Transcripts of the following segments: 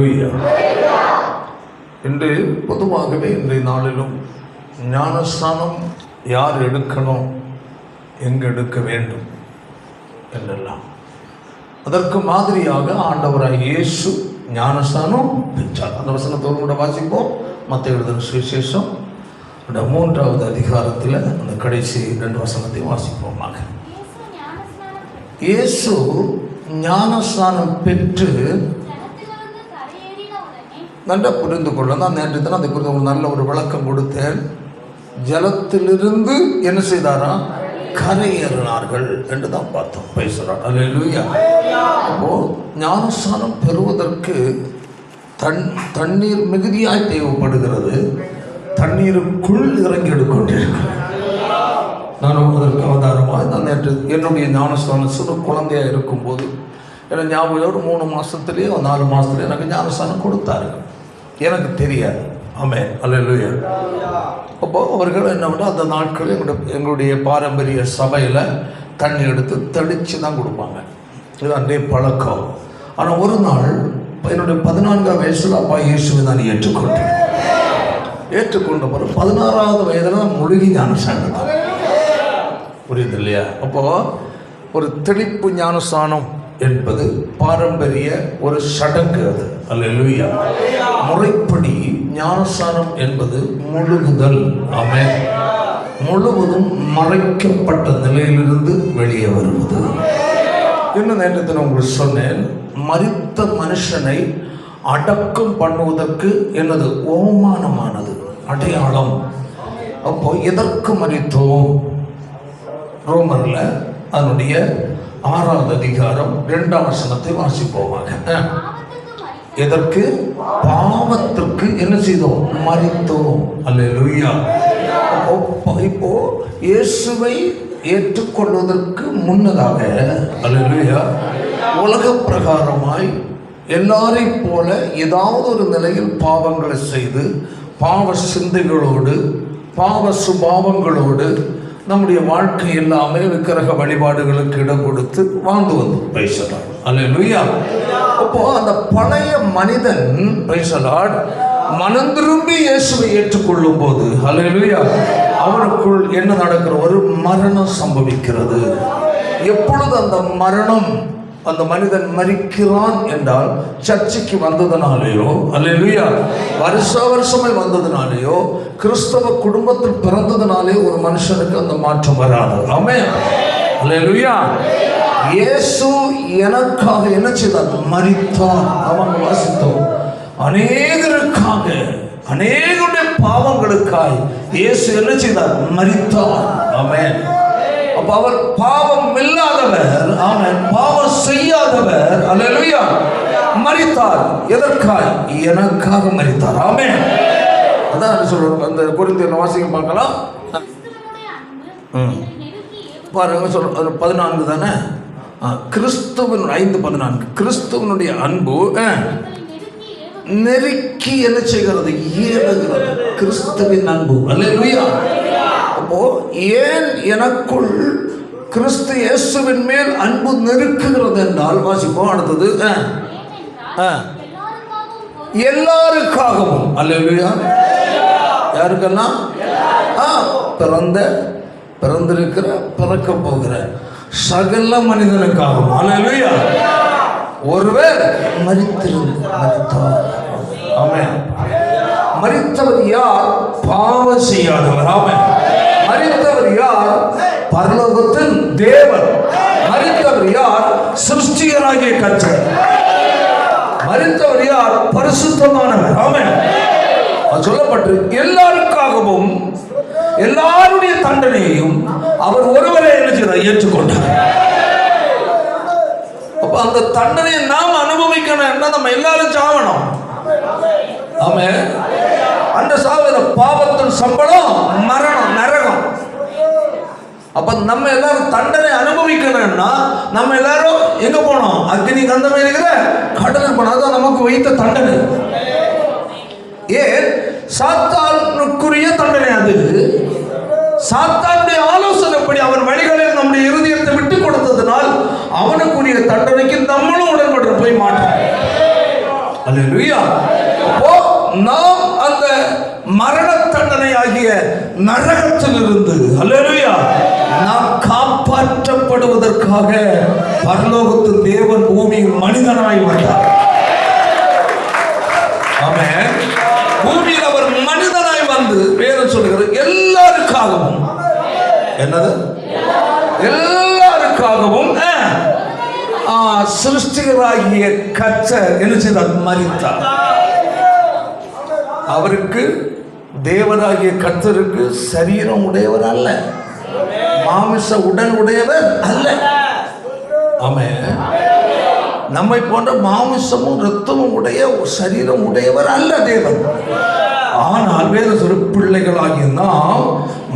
அல்லேலூயா. இன்று பொதுவாகவே இன்றைய நாளிலும் ஞானஸ்நானம் யார் எடுக்கணும், எங்கு எடுக்க வேண்டும் என்றெல்லாம் அதற்கு மாதிரியாக ஆண்டவராய் இயேசு ஞானஸ்நானம் பெற்றார். அந்த வசனத்தோடு கூட வாசிப்போம். மத்தேயு எழுதின சுவிசேஷம் 3வது அதிகாரத்தில் அந்த கடைசி 2 வசனத்தை வாசிப்போமாக. இயேசு ஞானஸ்நானம் பெற்று நல்லா புரிந்து கொள்ள நான் நேற்று தான் அதை குறித்து ஒரு நல்ல ஒரு விளக்கம் கொடுத்தேன். ஜலத்திலிருந்து என்ன செய்தாரா, கரையேறினார்கள் என்று தான் பார்த்தோம். பேசுகிறார். அல்லேலூயா. அப்போ ஞானஸ்நானம் பெறுவதற்கு தண்ணீர் மிகுதியாய் தேவைப்படுகிறது. தண்ணீருக்குள் இறங்கி எடுக்கொண்டிருக்கிறேன். நான் அதற்கு ஆதாரமாக நான் நேற்று என்னுடைய ஞானஸ்தானம் சிறு குழந்தையாக இருக்கும்போது எனக்கு ஞாபகம் ஒரு 3 மாதத்துலேயே 4 மாதத்துலேயே எனக்கு ஞானஸ்தானம் கொடுத்தார்கள். எனக்கு தெரியாது. ஆமென். அல்லேலூயா. அப்போது அவர்கள் என்ன பண்ணால் அந்த நாட்களில் எங்களுடைய பாரம்பரிய சபையில் தண்ணி எடுத்து தெளித்து தான் கொடுப்பாங்க. இது அன்றைய பழக்கம். ஆனால் ஒரு நாள் என்னுடைய 14ஆம் வயசில் அப்பா இயேசுவை நான் ஏற்றுக்கொண்ட பிறகு 16வது வயதில் நான் முழுகி ஞானஸ்தானம் தான். புரியுது இல்லையா? அப்போது ஒரு தெளிப்பு ஞானஸ்தானம் என்பது பாரம்பரிய ஒரு சடங்கு. அது அல்லேலூயா. முறைப்படி ஞானஸ்தானம் என்பது முழுகுதல். ஆமென். முழுவதும் மறைக்கப்பட்ட நிலையிலிருந்து வெளியே வருவது. இன்னும் நேரத்தில் உங்களுக்கு சொன்னேன், மரித்த மனுஷனை அடக்கம் பண்ணுவதற்கு என்னது ஓமானமானது அடையாளம். அப்போ எதற்கு மரித்தோம்? ரோமர்ல அதனுடைய 6வது அதிகாரம் 2ஆம் வசனத்தை வாசிப்போமாக. எதற்கு? பாவத்திற்கு என்ன செய்தோம்? மரித்தோம். அல்லேலூயா. இப்போ இயேசுவை ஏற்றுக்கொள்வதற்கு முன்னதாக அல்லேலூயா உலக பிரகாரமாய் எல்லாரையும் போல ஏதாவது ஒரு நிலையில் பாவங்களை செய்து பாவ சிந்தைகளோடு பாவ சுபாவங்களோடு நம்முடைய வாழ்க்கை எல்லாமே விக்கிரக வழிபாடுகளுக்கு இடம் கொடுத்து வாழ்ந்து வந்து பேசலாம். அல்லேலூயா. அப்போ அந்த பழைய மனிதன் பேசலாட் மனம் திரும்பி இயேசுவை ஏற்றுக்கொள்ளும் போது அல்லேலூயா அவனுக்குள் என்ன நடக்கிற ஒரு மரணம் சம்பவிக்கிறது. எப்பொழுது அந்த மரணம் அந்த மனிதன் மரிக்கிறான் என்றால் சர்ச்சைக்கு வந்ததுனாலேயோ அல்லேலூயா வருஷமாய் வந்ததுனாலேயோ கிறிஸ்தவ குடும்பத்தில் பிறந்ததுனாலே ஒரு மனுஷனுக்கு அந்த மாற்றம் வராது. ஆமென். அல்லேலூயா. இயேசு எனக்காக என்ன செய்தார்? மரித்தார். அவங்க வாசித்தோம். அநேகருக்காக அநேகருடைய பாவங்களுக்காய் இயேசு என்ன செய்தார்? மரித்தார். ஆமென். அப்ப அவர் பாவம் இல்லாதவர். ஆமென். பாவம் செய்யாதவர். அல்லேலூயா. மரித்தார். எதற்காக? எனக்காக மரித்தார். ஆமென். அதான் சொல்றோம். அந்த கொரிந்தியர் வாசிக்க பார்க்கலாம். பாருங்க சொல்ற 14 தானே. கிறிஸ்துவின் 5:14 கிறிஸ்துவனுடைய அன்பு நெருக்கி என்ன செய்கிறது? ஏறுகிறது. கிறிஸ்துவின் அன்பு. அல்லேலூயா. அப்போ ஏன் எனக்குள் கிறிஸ்து இயேசுவின் மேல் அன்பு நெருக்குகிறது என்றால் வாசிப்போம். அடுத்தது எல்லாருக்காகவும். அல்லேலூயா. யாருக்கெல்லாம்? பிறந்திருக்கிற பிறக்க போகிற சகல மனிதனுக்காகவும். அல்லேலூயா. ஒருவர் மரித்தார். ஆமென். மரித்தவர் யார்? பாவம் செய்யாதவர். ஆமென். மரித்தவர் யார்? பரலோகத்தின் தேவன். மரித்தவர் யார்? சிருஷ்டிகராகிய கர்த்தர். மரித்தவர் யார்? பரிசுத்தமானவர். ஆமென். அது சொல்லப்பட்டு எல்லாருக்காகவும் எல்லாருடைய தண்டனையையும் அவர் ஒருவரே ஏற்றுக்கொண்டார். அப்ப அந்த தண்டனையை நாம் அனுபவிக்கணும். நம்ம எல்லாரும் சாவணும். ஆமென். அந்த சாவில பாவத்தின் சம்பளம் மரணம், நரகம். அப்ப நம்ம எல்லாரும் தண்டனை அனுபவிக்கணும்னா நம்ம எல்லாரும் எங்க போனோம்? அக்னி கந்தமே இருக்கிற கடலுக்கு போனோம். அதான் நமக்கு வைத்த தண்டனை. ஏன்? சாத்தானுக்குரிய தண்டனை அது. சாத்தானுடைய ஆலோசனைப்படி அவன் வழிகளில் நம்முடைய இருதயத்தை விட்டு கொடுத்ததுனால் அவனுக்குரிய தண்டனைக்கு நம்மளும் உடன்பட்டு போய் மாட்டோம். அல்லேலூயா. அப்போ நாம் அந்த மரண தண்டனை ஆகிய நரகத்திலிருந்து அல்லேலூயா நாம் காப்பாற்றப்படுவதற்காக பரலோகத்து தேவன் பூமியில் மனிதனாய் வந்தார். ஆமென். பூமியில் அவர் மனிதனாய் வந்து வேதம் சொல்லுகிறது எல்லாருக்காகவும், என்னது, எல்லாருக்காகவும் சிருஷ்டிகராகிய கர்த்தர் என்ன செய்தார்? மரித்தார். அவருக்கு தேவனாகிய கர்த்தருக்கு சரீரம் உடையவர் அல்ல, மாமிச உடல் உடையவர் அல்ல. ஆமென். நம்மை போன்ற மாமிசமும் இரத்தமும் உடைய சரீரம் உடையவர் அல்ல தேவன். ஆனால் வேற சிறு பிள்ளைகளாகிய நாம்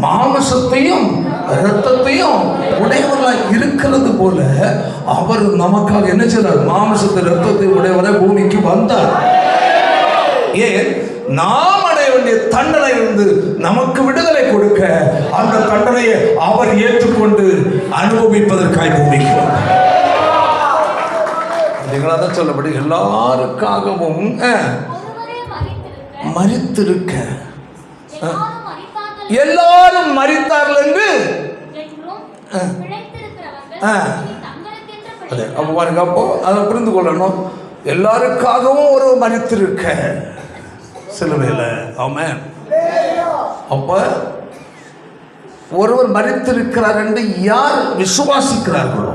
மாமிசத்தையும் இரத்தத்தையும் உடையவர்களாக இருக்கிறது போல அவர் நமக்காக என்ன செய்தார்? மாமிசத்தை இரத்தத்தை உடையவரை பூமிக்கு வந்தார். ஏன்? நாம் அடைய வேண்டிய தண்டனையிலிருந்து நமக்கு விடுதலை கொடுக்க, அந்த தண்டனையை அவர் ஏற்றுக்கொண்டு அனுபவிப்பதற்காக பூமிக்கு வந்தார். தான் சொல்லப்படி எல்லாருக்காகவும் மரித்திருக்க, எல்லாரும் மரித்தார்கள் என்று அப்போ அதை புரிந்து கொள்ளணும். எல்லாருக்காகவும் ஒரு மரித்திருக்க சிலுவையில். ஆமென். அப்ப ஒருவர் மரித்திருக்கிறார் என்று யார் விசுவாசிக்கிறார்களோ,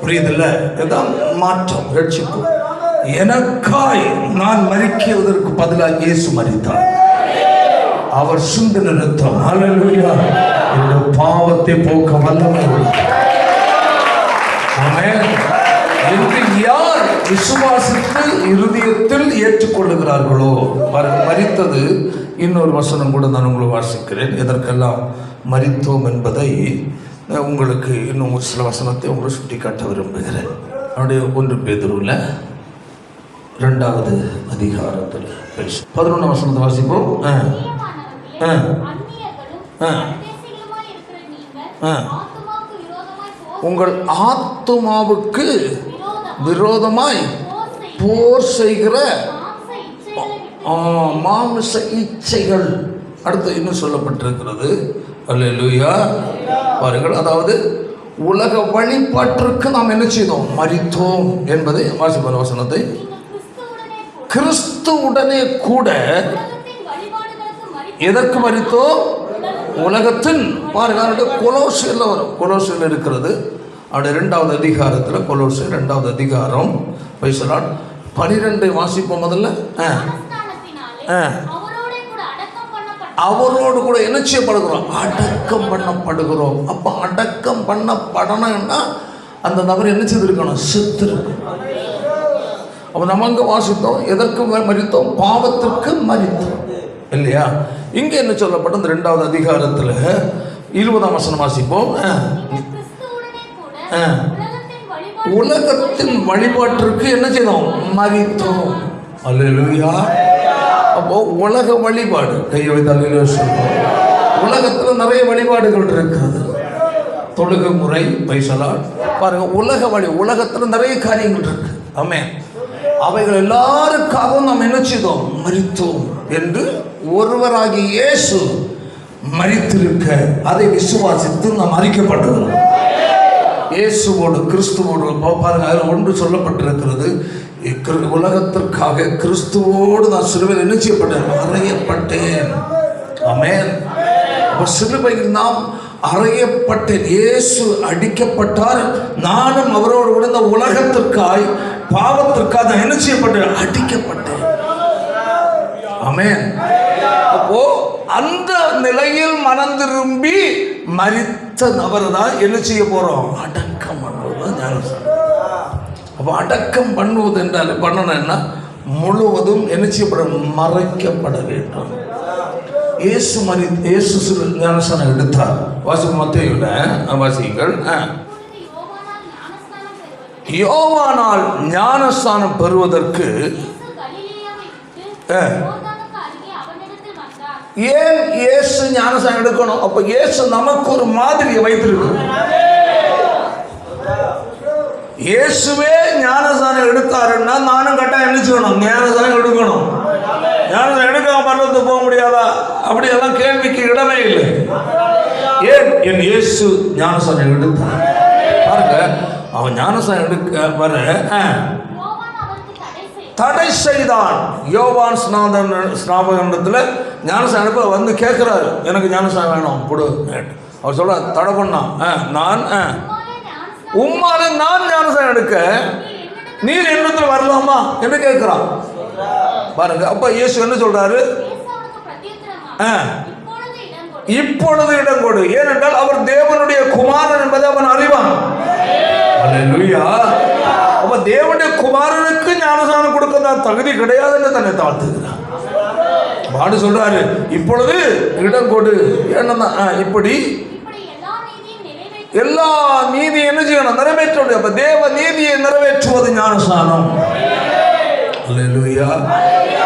புரியுதில்ல, இதுதான் மாற்றம், ரட்சிப்பு. எனக்காய் நான் மரிக்குவதற்கு பதிலாக இயேசு மரித்தார். அவர் சிந்தின இரத்தம் ஹல்லேலூயா இந்த பாவத்தை போக்க வல்லமை உள்ளது. ஆமென். என்று யார் விசுவாசித்து இருதயத்தில் ஏற்றுக்கொள்ளுகிறார்களோ, மரித்தது. இன்னொரு வசனம் கூட நான் உங்களுக்கு வாசிக்கிறேன். எதற்கெல்லாம் மரித்தோம் என்பதை உங்களுக்கு இன்னும் ஒரு சில வசனத்தை உங்களுக்கு சுட்டி காட்ட விரும்புகிறேன். அவருடைய 1 பேதுருவில் 2வது அதிகாரத்தில் 11 வசனத்தை வாசிப்போம். உங்கள் ஆத்துமாவுக்கு விரோதமாய் போர் செய்கிற மாமிச இச்சைகள். அடுத்து இன்னும் சொல்லப்பட்டிருக்கிறது. அல்லேலூயா. பாருங்கள், அதாவது உலக வழிபாட்டிற்கு நாம் என்ன செய்தோம்? மரித்தோம் என்பதை வாசிப்போம். வசனத்தை கிறிஸ்துவுடனே கூட எதற்கு மரித்தோம்? உலகத்தின். பாருங்க, கொலோசியில் வரும். கொலோசியில் இருக்கிறது. அவருடைய 2வது அதிகாரத்தில், கொலோசியர் 2வது அதிகாரம் 12 வாசிப்போம். முதல்ல அவரோடு கூட என்ன செய்யப்படுகிறோம்? அடக்கம் பண்ணப்படுகிறோம். அப்போ அடக்கம் பண்ணப்படணும்னா அந்த நபர் என்ன செய்திருக்கணும்? செத்துருக்கணும். அப்போ நம்ம அங்கே வாசித்தோம், எதற்கு மரித்தோம்? பாவத்திற்கு மரித்தோம், இல்லையா? இங்கே என்ன சொல்லப்பட்ட இந்த 2வது அதிகாரத்தில் 20ஆம் வசனம் வாசிப்போம். உலகத்தின் வழிபாட்டிற்கு என்ன செய்தோம்? மரித்தோம். அல்லேலூயா. அப்போ உலக வழிபாடு, கையை வைத்து சொல்லுவோம். உலகத்தில் நிறைய வழிபாடுகள் இருக்கிறது. தொழுகை முறை, பைசலாட், பாருங்க, உலகத்தில் நிறைய காரியங்கள் இருக்கு. ஆமென். அவைகள் எல்லாருக்காகவும் நாம் என்ன செய்தோம்? மரித்தோம் என்று ஒருவராகி இயேசு மரித்திருக்க அதை விசுவாசித்து நாம் அறிக்கப்பட்டுகிறோம். இயேசுவோடு கிறிஸ்துவோடு பாருங்க, அதில் ஒன்று சொல்லப்பட்டிருக்கிறது. உலகத்திற்காக கிறிஸ்துவோடு நான் சிலுவையில் என்ன செய்யப்பட்டேன்? அறையப்பட்டேன். ஆமென். சிலுவையில் நாம் அறையப்பட்டேன். இயேசு அடிக்கப்பட்டார், நானும் அவரோடு கூட இந்த உலகத்திற்காய் பாவத்திற்காக நான் என்ன செய்யப்பட்டேன்? அடிக்கப்பட்டேன். ஆமென். அப்போ அந்த நிலையில் மனம் திரும்பி மரித்த நபர் தான் என்ன செய்ய போறோம்? அடக்கம் பண்ணுவது ஞானஸ்நானம். அப்போ அடக்கம் பண்ணுவது என்றால் பண்ணணும்னா முழுவதும் என்ன செய்யப்பட? மறைக்கப்பட வேண்டும். இயேசு ஞானஸ்நானம் எடுத்தார். வாசிக்கும் மத்தேயுவில் வாசிங்கள். யோவானால் ஞானஸ்நானம் பெறுவதற்கு ஏன் இயேசு ஞானஸ்நானம் எடுக்கணும்? அப்ப இயேசு நமக்கு ஒரு மாதிரியை வைத்திருக்கணும். இயேசுவே ஞானஸ்நானம் எடுத்தாருன்னா நானும் கட்டாயம் என்ன செய்யணும்? ஞானஸ்நானம் எடுக்கணும். ஞானஸ்நானம் எடுக்காம பரலோகத்துக்கு போக முடியாதா? அப்படியெல்லாம் கேள்விக்கு இடமே இல்லை. ஏன்? என் இயேசு ஞானஸ்நானம் எடுத்தார். பாருங்க, அவன் ஞானஸ்நானம் எடுக்க வர தடை செய்தான். யோவான் ஸ்நாபகத்தில் ஞானஸ்நானம் எடுப்ப வந்து கேட்குறாரு, எனக்கு ஞானஸ்நானம் வேணும் கொடு. அவர் சொல்ல தடை பண்ணான். நான் உம்மாலே நான் ஞானஸ்நானம் எடுக்க நீர் என்னத்தில் வரலாமா என்று கேட்கிறான். பாருங்க, அப்ப இயேசு என்ன சொல்றாரு? இப்பொழுது இடம் கொடு. ஏனென்றால் அவர் தேவனுடைய குமாரன் என்பதை அவன் அறிவான். அல்லேலூயா. அப்ப தேவனுடைய குமாரனுக்கு ஞானஸ்நானம் கொடுக்க தகுதி கிடையாதுன்னு தன்னை தாழ்த்துகிறார். பாடு சொல்றாரு, இப்பொழுது இடம் கொடு. ஏன்னா இப்படி எல்லா நீதி என்ன செய்யணும்? நிறைவேற்ற முடியும். அப்ப தேவ நீதியை நிறைவேற்றுவது ஞானஸ்நானம். அல்லேலூயா.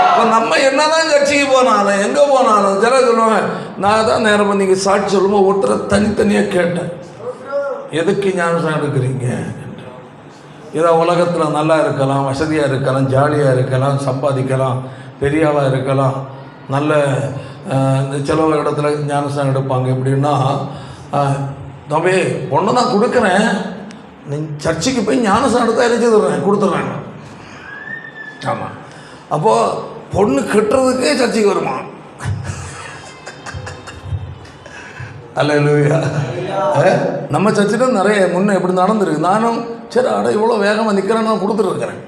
இப்போ நம்ம என்னதான் கட்சிக்கு போனாலும் எங்கே போனாலும் சில சொல்லுவாங்க, நான் தான் நேரம் நீங்க சாட்சி சொல்லும்போது ஒருத்தரை தனித்தனியாக கேட்டேன், எதுக்கு ஞானஸ்நானம் எடுக்கிறீங்க? ஏதோ உலகத்தில் நல்லா இருக்கலாம், வசதியாக இருக்கலாம், ஜாலியாக இருக்கலாம், சம்பாதிக்கலாம், பெரிய ஆளாக இருக்கலாம், நல்ல செலவு இடத்துல ஞானஸ்நானம் எடுப்பாங்க. எப்படின்னா, தம்பி ஒன்று நான் கொடுக்குறேன், நீ சர்ச்சுக்கு போய் ஞானஸ்நானம் எடுத்தால் எரிஞ்சுடுறேன், கொடுத்துட்றேன். ஆமாம். அப்போது பொண்ணு கட்டுறதுக்கே சர்ச்சைக்கு வருமா? அல்லேலூயா. நம்ம சர்ச்சில் நிறைய முன்னே எப்படி நடந்துருக்கு. நானும் சரி இவ்வளோ வேகமாக நிற்கிறேன்னு நான் கொடுத்துட்ருக்கிறேன்.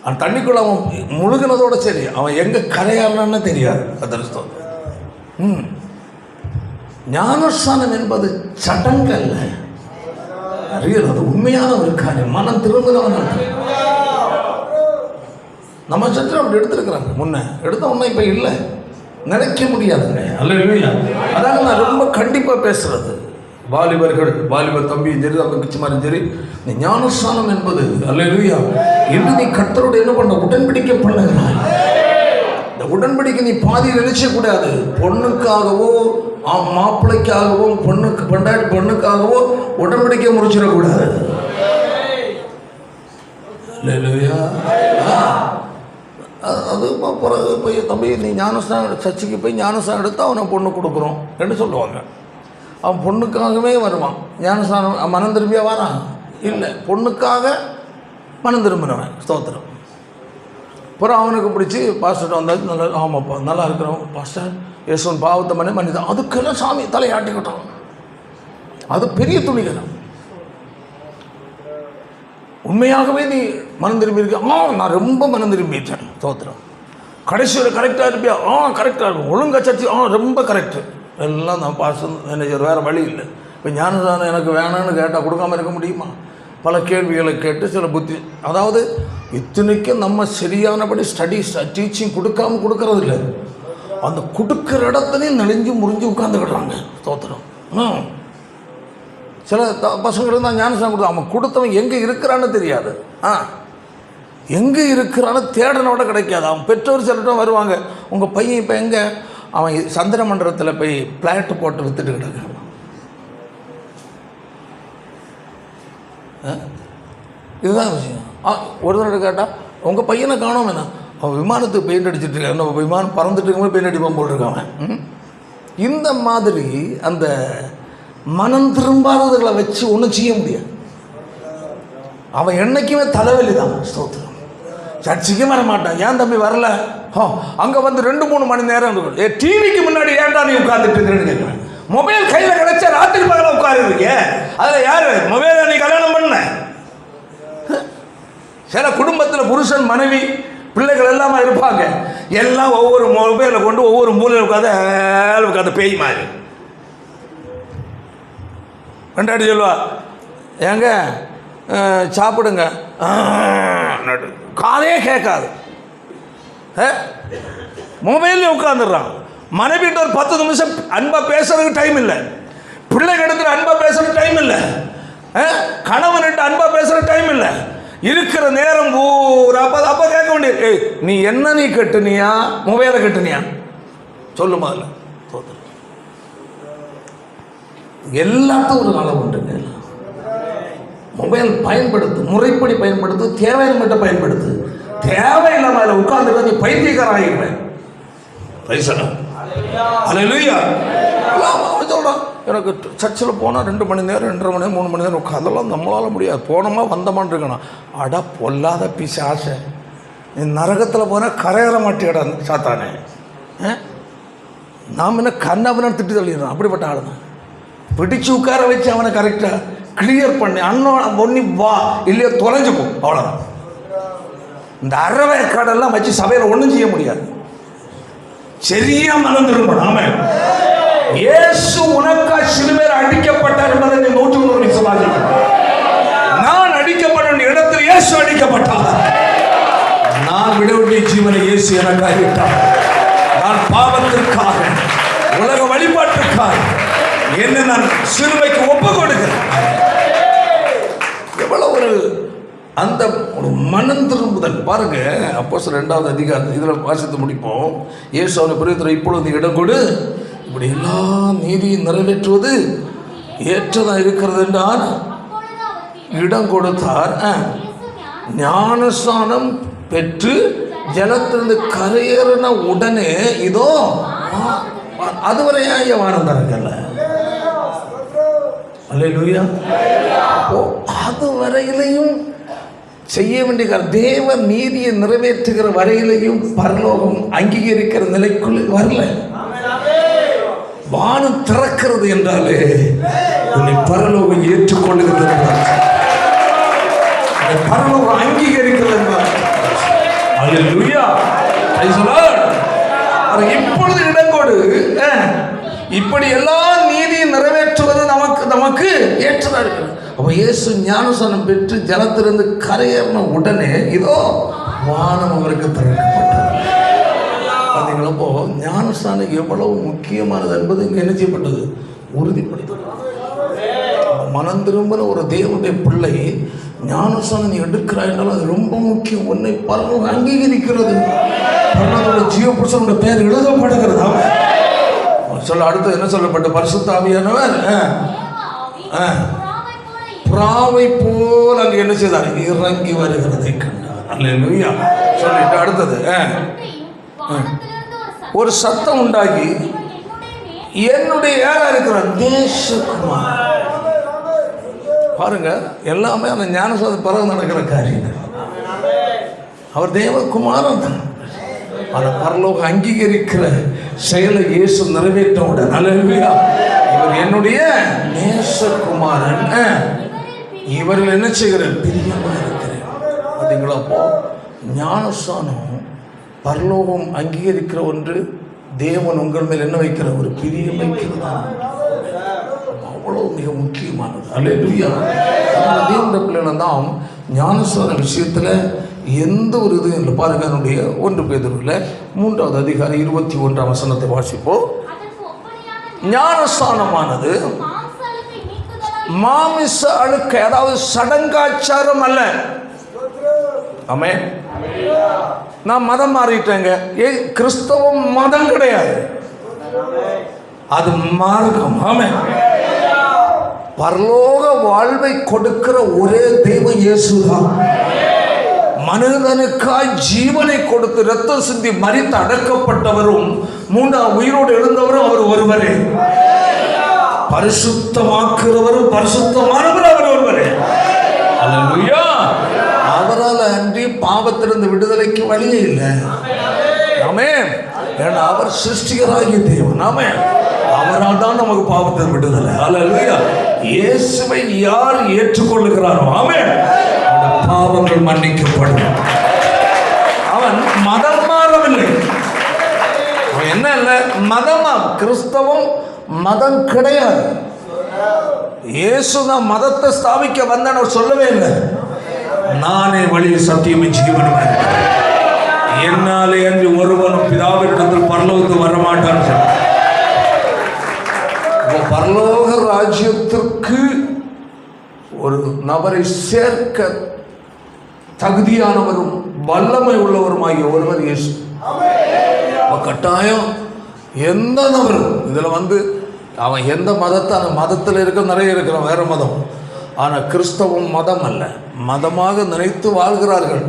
அந்த தண்ணிக்குள்ளே அவன் முழுகினதோட சரி, அவன் எங்கே கரையாடுறான்னு தெரியாது. அதிர்ஷ்டம். ஞானஸ்நானம் என்பது சடங்கல்ல, அறியல். அது உண்மையான ஒரு காரியம். மனம் திரும்பினவன். நம்ம சர்ச்சில் அப்படி எடுத்துருக்குறாங்க. முன்ன எடுத்த ஒன்றும் இப்போ இல்லை, நினைக்க முடியாதுங்க. அல்லேலூயா. அதாக நான் ரொம்ப கண்டிப்பாக பேசுகிறது. வாலிபர்கள், வாலிப தம்பியும் சரி, தம்பி மாதிரி சரி, இந்த ஞானஸ்நானம் என்பது அல்லேலூயா, இன்று நீ கர்த்தரோடு என்ன பண்ண உடன்படிக்கை பண்ணுகிறாய். இந்த உடன்படிக்கை நீ பாதியில் நினைச்சக்கூடாது. பொண்ணுக்காகவோ மாப்பிள்ளைக்காகவோ பொண்ணுக்காகவோ உடன்படிக்கை முடிச்சிடக்கூடாது. அல்லேலூயா. அது பிறகு போய் தம்பி நீ ஞானஸ்நானம் சர்ச்சைக்கு போய் ஞானஸ்நானம் எடுத்தால் அவனை பொண்ணு கொடுக்குறோம் என்று சொல்லுவாங்க. அவன் பொண்ணுக்காகவே வருவான். ஞானஸ்நானம் மனம் திரும்பியா வரான்? இல்லை, பொண்ணுக்காக மனம் திரும்பினவன். ஸ்தோத்திரம். அப்புறம் அவனுக்கு பிடிச்சி பாஸ்டர் வந்தாச்சு, நல்லா ஆமாப்பா நல்லா இருக்கிறோம் பாஸ்டர், யேசுவன் பாவத்தை மன்னிதான். அதுக்கெல்லாம் சாமி தலையாட்டிக்கிட்டோம். அது பெரிய துணிகரம். உண்மையாகவே நீ மனம் திரும்பி இருக்க? நான் ரொம்ப மனம் திரும்பிட்டேன். ஸ்தோத்திரம். கடைசியில் கரெக்டாக இருப்பியா? கரெக்டாக இருக்கும். ஒழுங்கா சர்ச்சி? ரொம்ப கரெக்டு. எல்லாம் நான் பாஸ்டர் மேனேஜர், வேறு வழி இல்லை. இப்போ ஞானஸ்நானம் எனக்கு வேணான்னு கேட்டால் கொடுக்காமல் இருக்க முடியுமா? பல கேள்விகளை கேட்டு சில புத்தி, அதாவது இத்தனைக்கும் நம்ம சரியானபடி டீச்சிங் கொடுக்கறது இல்லை. அந்த கொடுக்குற இடத்துலையும் நெளிஞ்சு முறிஞ்சு உட்காந்துக்கிடுறாங்க. ஸ்தோத்திரம். சில பசங்களுக்கு தான் ஞானஸ்நானம் கொடுத்தா, அவன் கொடுத்தவன் எங்கே இருக்கிறான்னு தெரியாது. எங்கே இருக்கிறான்னு தேடனோட கிடைக்காது. அவன் பெற்றோர் சிலட்டும் வருவாங்க, உங்கள் பையன் இப்போ எங்கே? அவன் சந்திர மண்டலத்தில் போய் பிளாட்டு போட்டு விற்றுட்டு கிடக்கு. இதுதான் விஷயம். ஒரு தடவை கேட்டால் உங்கள் பையனை காணோம் என்ன? அவன் விமானத்துக்கு பெயிண்ட் அடிச்சுட்டு இருக்கான். நம்ம விமானம் பறந்துட்டு இருக்கும்போது பெயிண்ட் அடிப்பான் போட்டிருக்கான். இந்த மாதிரி அந்த மனம் திரும்பாததுகளை வச்சு ஒன்றும் செய்ய முடியாது. அவன் என்னைக்குமே தலைவலி தான். ஸ்தோத்திரம். சர்ச்சைக்கு வர மாட்டான். ஏன் தம்பி வரல? அங்கே வந்து 2-3 மணி நேரம் டிவிக்கு முன்னாடி ஏன்டா நீ உட்காந்துட்டு இருக்கிறேன்னு கேட்குறேன். மொபைல் கையில் கிடைச்சா ராத்திரி பகல உட்காருவீங்க. அதில் யார் மொபைலை நீ கல்யாணம் பண்ண? சில குடும்பத்தில் புருஷன் மனைவி பிள்ளைகள் எல்லாமே இருப்பாங்க. எல்லாம் ஒவ்வொரு மொபைலை கொண்டு ஒவ்வொரு மூலையில் உட்காந்து பேய் மாதிரி கொண்டாடி சொல்லுவா, ஏங்க சாப்பிடுங்க, காலையே கேட்காது. மொபைல்ல உட்காந்துடுறான். மனைவிட்டு ஒரு 10 நிமிஷம் அன்பா பேசுறதுக்கு டைம் இல்லை. பிள்ளைகள் இடத்துல அன்பா பேசுறதுக்கு டைம் இல்லை. கணவன்கிட்ட அன்பா பேசுற டைம் இல்லை. இருக்கிற நேரம் பூரா அப்ப கேட்க வேண்டியது, நீ என்ன நீ கட்டுனியா மொபைலை கட்டுனியா சொல்லு முதல்ல. எல்லாத்துக்கும் ஒரு காலம் உண்டுங்க. மொபைல் பயன்படுத்து, முறைப்படி பயன்படுத்து, தேவையான மட்டும் பயன்படுத்து. தேவையில்லாம அதில் உட்கார்ந்து நீ பைத்தியக்காரன் ஆகிடுவேன். சொல்கிறான், எனக்கு சர்ச்சில் போனால் 2 மணி நேரம் 2.5 மணி நேரம் 3 மணி நேரம் அதெல்லாம் நம்மளால் முடியாது. போனோமா வந்தமான் இருக்கணும். அடா பொல்லாத பிசாசை, நீ நரகத்தில் போனால் கரையேற மாட்டேடா சாத்தானே. நாம் என்ன கண்ணாபின்னு திட்டு தள்ளிடுறோம். அப்படிப்பட்ட ஆள் தான். பிடிச்சு உட்கார வச்சு அவனை கரெக்டாக கிளியர் பண்ணி அண்ணன் ஒன்னி வா இல்லையோ தொலைஞ்சு போ, அவ்வளோதான். இந்த அறவேக்காடெல்லாம் வச்சு சபையில் ஒன்றும் செய்ய முடியாது. சரியா மனம் திரும்பணும். ஆமே, இயேசு உனக்கா சிலுவையில் அடிக்கப்பட்டார் என்பதை நீ 100 விசுவாசிக்கணும். நான் அடிக்கப்பட்ட இடத்தில் இயேசு அடிக்கப்பட்டார். நான் விட வேண்டிய ஜீவனை இயேசு எனக்காக விட்டார். நான் பாவத்திற்காக, உலக வழிபாட்டிற்காக என்ன நான் சிலுவைக்கு ஒப்பு கொடுக்கிறேன். எவ்வளவு ஒரு அந்த ஒரு மனம் திரும்புதல் பாருங்க. அப்போஸ்தலர் 2வது அதிகாரம் இதில் வாசித்து முடிப்போம். இயேசு அவனை பிரிவுத்துறை இப்பொழுது இடம் கொடு, இப்படி எல்லா நீதியும் நிறைவேற்றுவது ஏற்றதாக இருக்கிறது என்றால் இடம் கொடுத்தார். ஞானஸ்நானம் பெற்று ஜலத்திலிருந்து கரையேறின உடனே இதோ அதுவரை வானம் தரங்கல்ல. அல்லேலூயா. அது வரையிலையும் செய்ய வேண்டிய தேவ நீதியை நிறைவேற்றுகிற வரையிலையும் பரலோகம் அங்கீகரிக்கிற நிலைக்குள் வரல. வானம் திறக்கிறது என்றாலே உன்னை பரலோகம் ஏற்றுக்கொள்ளுகிறது, பரலோகம் அங்கீகரிக்கிறது என்றால். அல்லேலூயா. இப்பொழுது இடங்கொடு, இப்படி எல்லா நீதியும் நிறைவேற்றுவது நமக்கு ஏற்றதா இருக்கிறது. அப்போ இயேசு ஞானஸ்நானம் பெற்று ஜலத்திலிருந்து கரையேறின உடனே இதோ வானம் அவருக்கு திறக்கப்பட்டது. பார்த்தீங்களா? அப்போ ஞானஸ்நானம் எவ்வளவு முக்கியமானது என்பது இங்கே என்ன செய்யப்பட்டது, உறுதிப்படுத்தது. மனம் திரும்பின ஒரு தேவனுடைய பிள்ளை ஞானஸ்நானம் நீ எடுக்கிறாய் என்றால் அது ரொம்ப முக்கியம். உன்னை பரலோகம் அங்கீகரிக்கிறது. பரலோகத்தோட ஜீவபுருஷனுடைய பெயர் எழுதப்படுகிறது. சொல்ல அடுத்து என்ன சொல்லப்பட்ட பரிசுத்த ஆவியானவர் புறாவை போல் அங்கு என்ன செய்தார், இறங்கி வருகிறதை கண்டார். அல்லேலூயா. சொல்லிட்டு அடுத்தது ஒரு சத்தம் உண்டாகி என்னுடைய யாரா இருக்கிற தேசகுமார். பாருங்க, எல்லாமே அந்த ஞானஸ்நானத்துக்கு பிறகு நடக்கிற காரியங்கள். அவர் தேவகுமாரன் தான். அந்த பரலோகம் அங்கீகரிக்கிற செயலை இயேசு நிறைவேற்றவுடன் அல்லேலூயா, இவர் என்னுடைய நேசகுமாரன், இவர்கள் என்ன செய்கிறேன், பிரியமா இருக்கிறேன். பார்த்தீங்களா? அப்போ ஞானஸ்நானம் பரலோகம் அங்கீகரிக்கிற ஒன்று. தேவன் உங்கள் மேல் என்ன வைக்கிற, ஒரு பிரியம் வைக்கிறதா, அவ்வளவு மிக முக்கியமானது. அல்லேலூயா. தேவனுடைய பிள்ளைகள் தான் ஞானஸ்நான விஷயத்தில் எந்த ஒரு இதுவும் இல்லை. பாருங்க, என்னுடைய 1 பேதுருவில் 3வது அதிகாரம் 21ஆம் வசனத்தை வாசிப்போம். ஞானஸ்நானமானது மாமிச அழுக்கு, அதாவது சடங்காச்சாரம் அல்ல. ஆமென். நான் மதம் மாறிட்டேங்க. கிறிஸ்தவம் மதம் கிடையாது, அது மார்க்கம். ஆமென். பரலோக வாழ்வை கொடுக்கிற ஒரே தெய்வம் இயேசுதான். மனிதனுக்காய் ஜீவனை கொடுத்து ரத்தம் சிந்தி மரித்து அடக்கப்பட்டவரும் 3ஆம் உயிரோடு எழுந்தவரும் அவர் ஒருவரே. பரிசுத்தமாக்குறவரும் பரிசுத்தமானவர் அவர் ஒருவரே. அல்லேலூயா. அவரால் அன்றி பாவத்திலிருந்து விடுதலைக்கு வழியே இல்லை. ஆமென். ஏன்னா அவர் சிருஷ்டிகராகிய தேவன். ஆமென். அவரால் தான் நமக்கு பாவத்தை விடுதலை. அல்லேலூயா. இயேசுவை யார் ஏற்றுக்கொள்ளுகிறாரோ ஆமென், அந்த பாவங்கள் மன்னிக்கப்படும். அவன் மதம் மாறவில்லை. அவன் என்ன இல்லை, மதமா. கிறிஸ்தவம் மதம் கிடையாது. இயேசு தான் மதத்தை ஸ்தாபிக்க வந்தேன்னு அவர் சொல்லவே இல்லை. நானே வழி சத்தியம் ஜீவனும், என்னாலே அன்று ஒருவனும் பிதாவினிடத்தில் பரலோகத்துக்கு வரமாட்டான். பரலோக ராஜ்யத்திற்கு ஒரு நபரை சேர்க்க தகுதியானவரும் வல்லமை உள்ளவருமாகிய ஒருவர் இயேசு. கட்டாயம் எந்த நபரும் இதில் அவன் எந்த மதத்தை, அந்த மதத்தில் இருக்க நிறைய இருக்கிறான் வேற மதம். ஆனால் கிறிஸ்தவம் மதம் அல்ல, மதமாக நினைத்து வாழ்கிறார்கள்.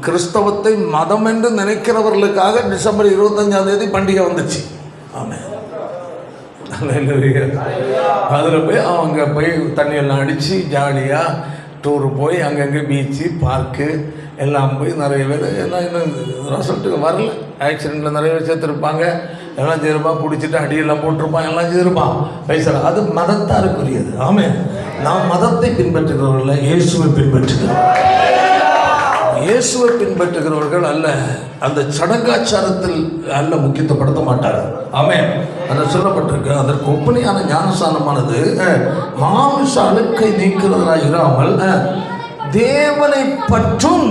கிறிஸ்தவத்தை மதம் என்று நினைக்கிறவர்களுக்காக டிசம்பர் 25ஆம் தேதி பண்டிகை வந்துச்சு. ஆமாம், அதில் போய் அவங்க போய் தண்ணியெல்லாம் அடித்து ஜாலியாக டூரு போய் அங்கங்கே பீச்சு பார்க்கு எல்லாம் போய் நிறைய பேர் எல்லாம் இன்னும் ரிசல்ட்டுக்கு வரல. ஆக்சிடெண்ட்டில் நிறைய பேர் சேர்த்துருப்பாங்க, எல்லாம் செய்திருப்பான், பிடிச்சிட்டு அடியெல்லாம் போட்டிருப்பான், எல்லாம் செய்திருப்பான் பேசுகிற. அது மதத்தாருக்குரியது. ஆமாம், நாம் மதத்தை பின்பற்றுகிறவர்கள் இயேசுவை பின்பற்றுகிறோம். இயேசுவை பின்பற்றுகிறவர்கள் அல்ல, அந்த சடங்காச்சாரத்தில் அல்ல முக்கியத்துவப்படுத்த மாட்டார்கள். ஆமென். அதை சொல்லப்பட்டிருக்கு. அதற்கு ஒப்பனையான ஞானஸ்நானமானது மாமிச அழுக்கை நீக்கிறதா இராமல் தேவனை பற்றும்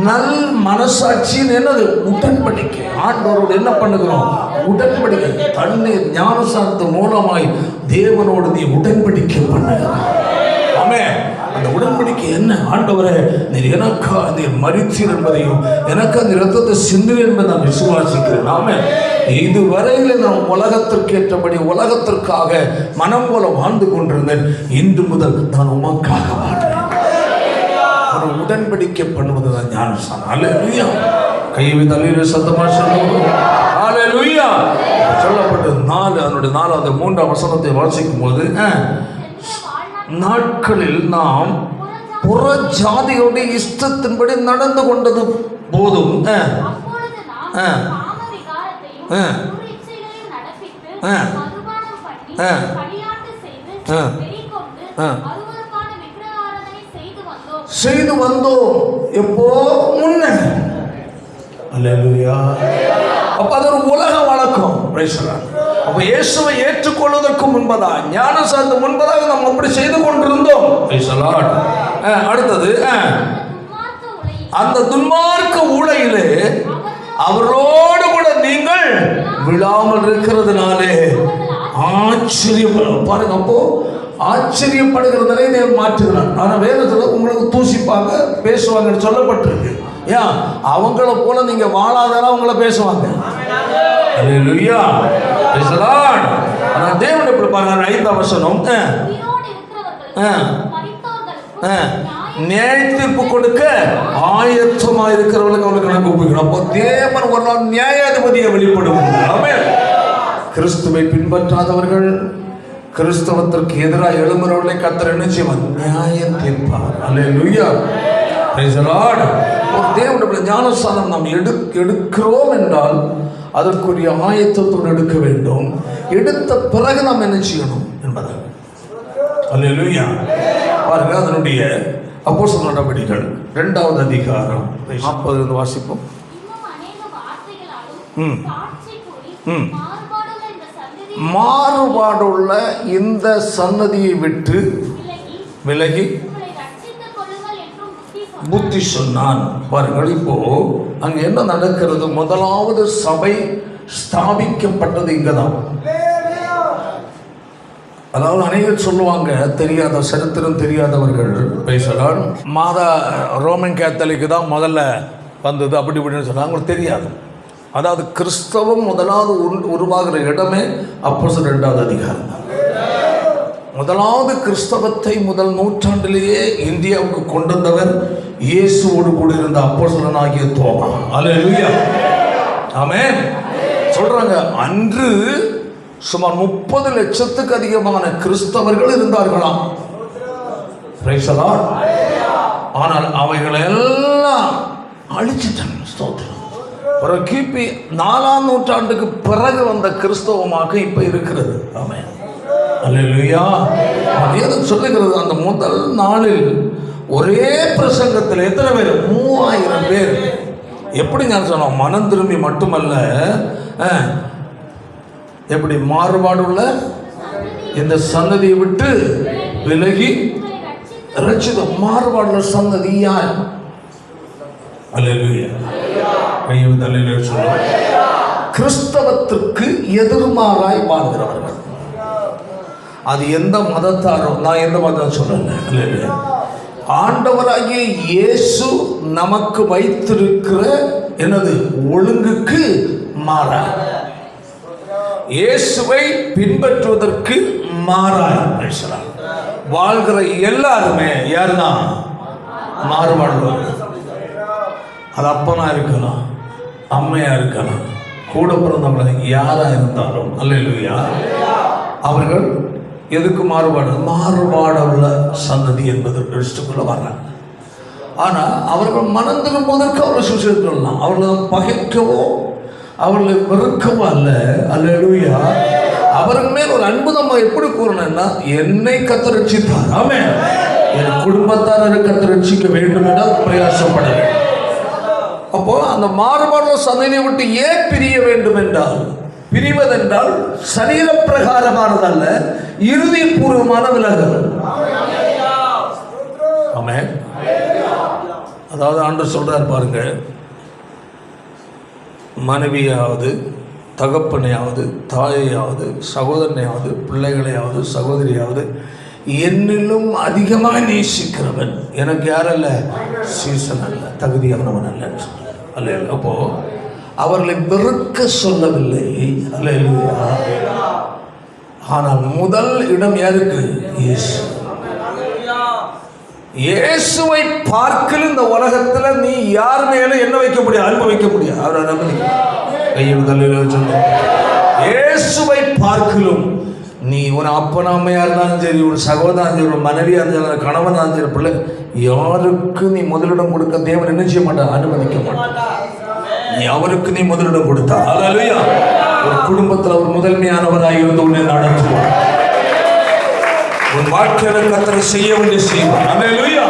நல் மனசாட்சியின் என்னது உடன்படிக்கை. ஆண்டவரோடு என்ன பண்ணுகிறோம்? உடன்படிக்கை. தண்ணீர் ஞானஸ்நானத்தின் மூலமாய் தேவனோடு நீ உடன்படிக்கை பண்ணுகிறோம். ஆமென். அந்த உடன்படிக்கை என்ன? ஆண்டவரே, நீர் எனக்கா நீர் மரித்தீர் என்பதையும் எனக்கு அந்த இரத்தத்தை சிந்துவீர் என்பதை நான் விசுவாசிக்கிறேன். ஆமென். இதுவரையில் நான் உலகத்திற்கு ஏற்றபடி உலகத்திற்காக மனம் போல வாழ்ந்து கொண்டிருந்தேன். இன்று முதல் நான் உமக்காக வாழ்றேன். ஒரு உடன்படிக்கை பண்ணுவதுதான் ஞானஸ்நானம். அல்லேலூயா. கையை தலையில சத்தமா சொல்லுவோம். அல்லேலூயா. சொல்லப்பட்டது 4 அதனுடைய 4வது 3ஆம் வசனத்தை வாசிக்கும் போது, நாட்களில் நாம் புற ஜாதிகளுடைய இஷ்டத்தின்படி நடந்து கொண்டது போதும் செய்து வந்தோம். எப்போ? முன்ன. அல்லேலூயா. அப்ப அது ஒரு உலக வழக்கம். அப்ப இயேசுவை ஏற்றுக்கொள்வதற்கு முன்பதாக, ஞானஸ்நானத்துக்கு முன்பதாக நாம் அப்படி செய்து கொண்டிருந்தோம். அடுத்தது, அந்த துன்மார்க்க ஊழையிலே அவரோடு கூட நீங்கள் விழாமல் இருக்கிறதுனாலே ஆச்சரியம் பாருங்க. அப்போ ஆச்சரியப்படுகிற நிலையை மாற்றுகிறார். ஆனால் வேதத்தில் உங்களுக்கு தூசிப்பாங்க பேசுவாங்கன்னு சொல்லப்பட்டிருக்கு. ஏன்? அவங்கள போல நீங்க வாழாதாரா அவங்கள பேசுவாங்க. அல்லேலூயா. Praise the Lord. ஆனா தேவன் எப்படி பாருங்க, 5ஆம் வசனம், நியாய தீர்ப்பு கொடுக்க ஆயத்தமாக இருக்கிறவர்களுக்கு அவனுக்கு கணக்கு ஒப்புக்கணும். அப்போ தேவன் ஒரு நாள் நியாயாதிபதியை வெளிப்படுவார். ஆமென். கிறிஸ்துவை பின்பற்றாதவர்கள், கிறிஸ்தவத்திற்கு எதிராக எழும்புறவர்களை கர்த்தர் என்ன செய்வார்? நியாயம் தீர்ப்பார். அல்லேலூயா. Praise the Lord. ஒரு தேவனுடைய ஞானஸ்நானம் நாம் எடுக்கிறோம் என்றால் அதற்குரிய ஆயத்தத்தோடு எடுக்க வேண்டும். எடுத்த பிறகு நாம் என்ன செய்யணும் என்பதாக. அல்லேலூயா. பாருங்க, அதனுடைய அப்போஸ்தலர் நடவடிக்கைகள் 2வது அதிகாரம் 40 வாசிப்போம். மாறுபாடுள்ள இந்த சன்னதியை விட்டு விலகி புத்தி சொன்னான். பாருங்கள், இப்போ அங்க என்ன நடக்கிறது? முதலாவது சபை ஸ்தாபிக்கப்பட்டது இங்கதான். அதாவது அனைவரும் சொல்லுவாங்க, தெரியாத சரித்திரம் தெரியாதவர்கள் பேசலாம், மாதா ரோமன் கேத்தலிக்கு தான் முதல்ல வந்தது அப்படி இப்படின்னு சொன்னாங்க. அவங்களுக்கு தெரியாது. அதாவது கிறிஸ்தவம் முதலாவது உருவாகிற இடமே அப்போஸ்தலர் 2வது அதிகாரம். முதலாவது கிறிஸ்தவத்தை முதல் நூற்றாண்டிலேயே இந்தியாவுக்கு கொண்டு வந்தவர் இயேசுவோடு கூட இருந்த அப்போஸ்தலனாகிய தோமா. அல்லேலூயா. ஆமென். சொல்றாங்க, அன்று சுமார் 30 லட்சத்துக்கு அதிகமான கிறிஸ்தவர்கள் இருந்தார்களாம். Price the Lord. ஆனால் அவைகளை எல்லாம் அழிச்சிட்டாங்க. ஸ்தோத்திரம். ஒரு கிபி 4ஆம் நூற்றாண்டுக்கு பிறகு வந்த கிறிஸ்தவமாக இப்ப இருக்கிறது. ஆமென். அல்லேலூயா. வேதம் சொல்லுகிறது, அந்த முதல் நாளில் ஒரே பிரசங்கத்தில் எத்தனை பேர்? 3000 பேர். எப்படி நான் சொன்னோம்? மனம் திரும்பி மட்டுமல்ல, எப்படி மாறுபாடுள்ள இந்த சன்னதியை விட்டு விலகி ரட்சித மாறுபாடுள்ள சன்னதி யார்? அல்லேலூயா. கையை அல்லேலூயா சொல்லுவோம். கிறிஸ்தவத்திற்கு எதிர்மாறாய் வாழ்கிறவர்கள். அது எந்த மதத்தாரோ, நான் எந்த மதம் சொல்லல. ஆண்டவராகிய இயேசு நமக்கு வைத்திருக்கிற என்னது ஒழுங்குக்கு மாறாய், இயேசுவை பின்பற்றுவதற்கு மாறாய் பேசலாம். வாழ்கிற எல்லாருமே யாருன்னா மாறுபாடு. அது அப்பனா இருக்கலாம், அம்மையா இருக்கலாம், கூட பிறந்தவங்க யாரா இருந்தாலும் அல்லேலூயா, அவர்கள் எதுக்கு மாறுபாடுள்ள சந்ததி என்பது கிறிஸ்துக்குள்ள வர்றாங்க. ஆனால் அவர்கள் மனம் திரும்புவதற்கு அவர்கள் சுசிக்கலாம். அவர்களை பகைக்கவோ அவர்களை வெறுக்கவோ அல்ல. அல்லேலூயா. அவர்கள் மேல் ஒரு அன்பு நம்ம எப்படி கூறணும்னா, என்னை கர்த்தர் ரட்சித்தார், ஆமென், என் குடும்பத்தாரை கர்த்தர் ரட்சிக்க வேண்டும் என பிரயாசப்பட வேண்டும். அப்போ அந்த மாறுபாடுள்ள சந்ததியை விட்டு ஏன் பிரிய வேண்டும் என்றால், பிரிவதென்றால் சரீர பிரகாரமானதல்ல, இறுதிபூர்வமான விலகல். ஆமென். அதாவது ஆண்டவர் சொல்றார் பாருங்க, மனைவியாவது தகப்பனையாவது தாயையாவது சகோதரனையாவது பிள்ளைகளையாவது சகோதரியாவது என்னிலும் அதிகமாக நேசிக்கிறவன் எனக்கு யாரல்ல, சீசன் அல்ல, தகுதியானவன் அல்ல அல்ல. அப்போ அவர்களை வெறுக்க சொல்லவில்லை, அல்லேலூயா. ஆனால் முதல் இடம் யாருக்கு? இயேசு. இயேசுவை பார்க்கல இந்த உலகத்துல நீ யார் மேல என்ன வைக்க முடியாது? அன்பு வைக்க முடியாது. அவர் சொல்ல, இயேசுவை பார்க்கலும் நீ ஒரு அப்பன் அம்மையா இருந்தாலும் சரி, ஒரு சகோதரன் சரி, ஒரு மனைவியா இருந்தாலும் கணவனா சரி, பிள்ளை யாருக்கு நீ முதலிடம் கொடுக்க தேவன் என்ன செய்ய மாட்டான்? அனுமதிக்க மாட்டான். நீ அவருக்கு நீ முதலிடம் கொடுத்தா, அல்லேலூயா, ஒரு குடும்பத்தில் அவர் முதன்மையானவராக இருந்து உன்னை நடத்துவார். உன் வாழ்க்கையில கர்த்தர் செய்ய வேண்டிய செய்வார். அல்லேலூயா.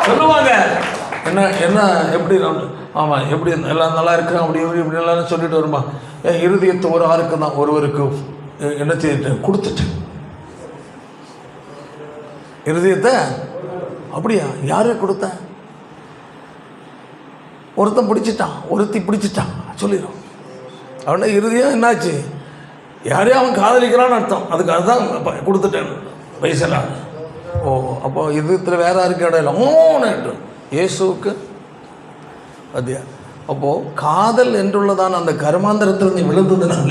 சொல்லுவாங்க என்ன என்ன எப்படி ஆமா எப்படி எல்லாம் நல்லா இருக்காங்க அப்படி இப்படி எல்லாம் சொல்லிட்டு வருமா, இருதயத்தை ஒரு ஆளுக்கு தான் ஒருவருக்கு என்ன செய்துட்டேன்? கொடுத்துட்டேன் இருதயத்தை. அப்படியா? யாரு கொடுத்த? ஒருத்தன் பிடிச்சிட்டான், ஒருத்தி பிடிச்சிட்டான் சொல்லிடும். அவன இருதயம் என்னாச்சு? யாரையும் அவன் காதலிக்கிறான்னு அர்த்தம். அதுக்கு அதுதான் கொடுத்துட்டேன் வயசெல்லாம். ஓ, அப்போ இதயத்தில் வேற யாருக்கு இடம் இல்லை. ஓன்னு இயேசுவுக்கு அதியா. அப்போ காதல் என்றுள்ளதான அந்த கர்மாந்தரத்தில் நீ விழுந்ததுனால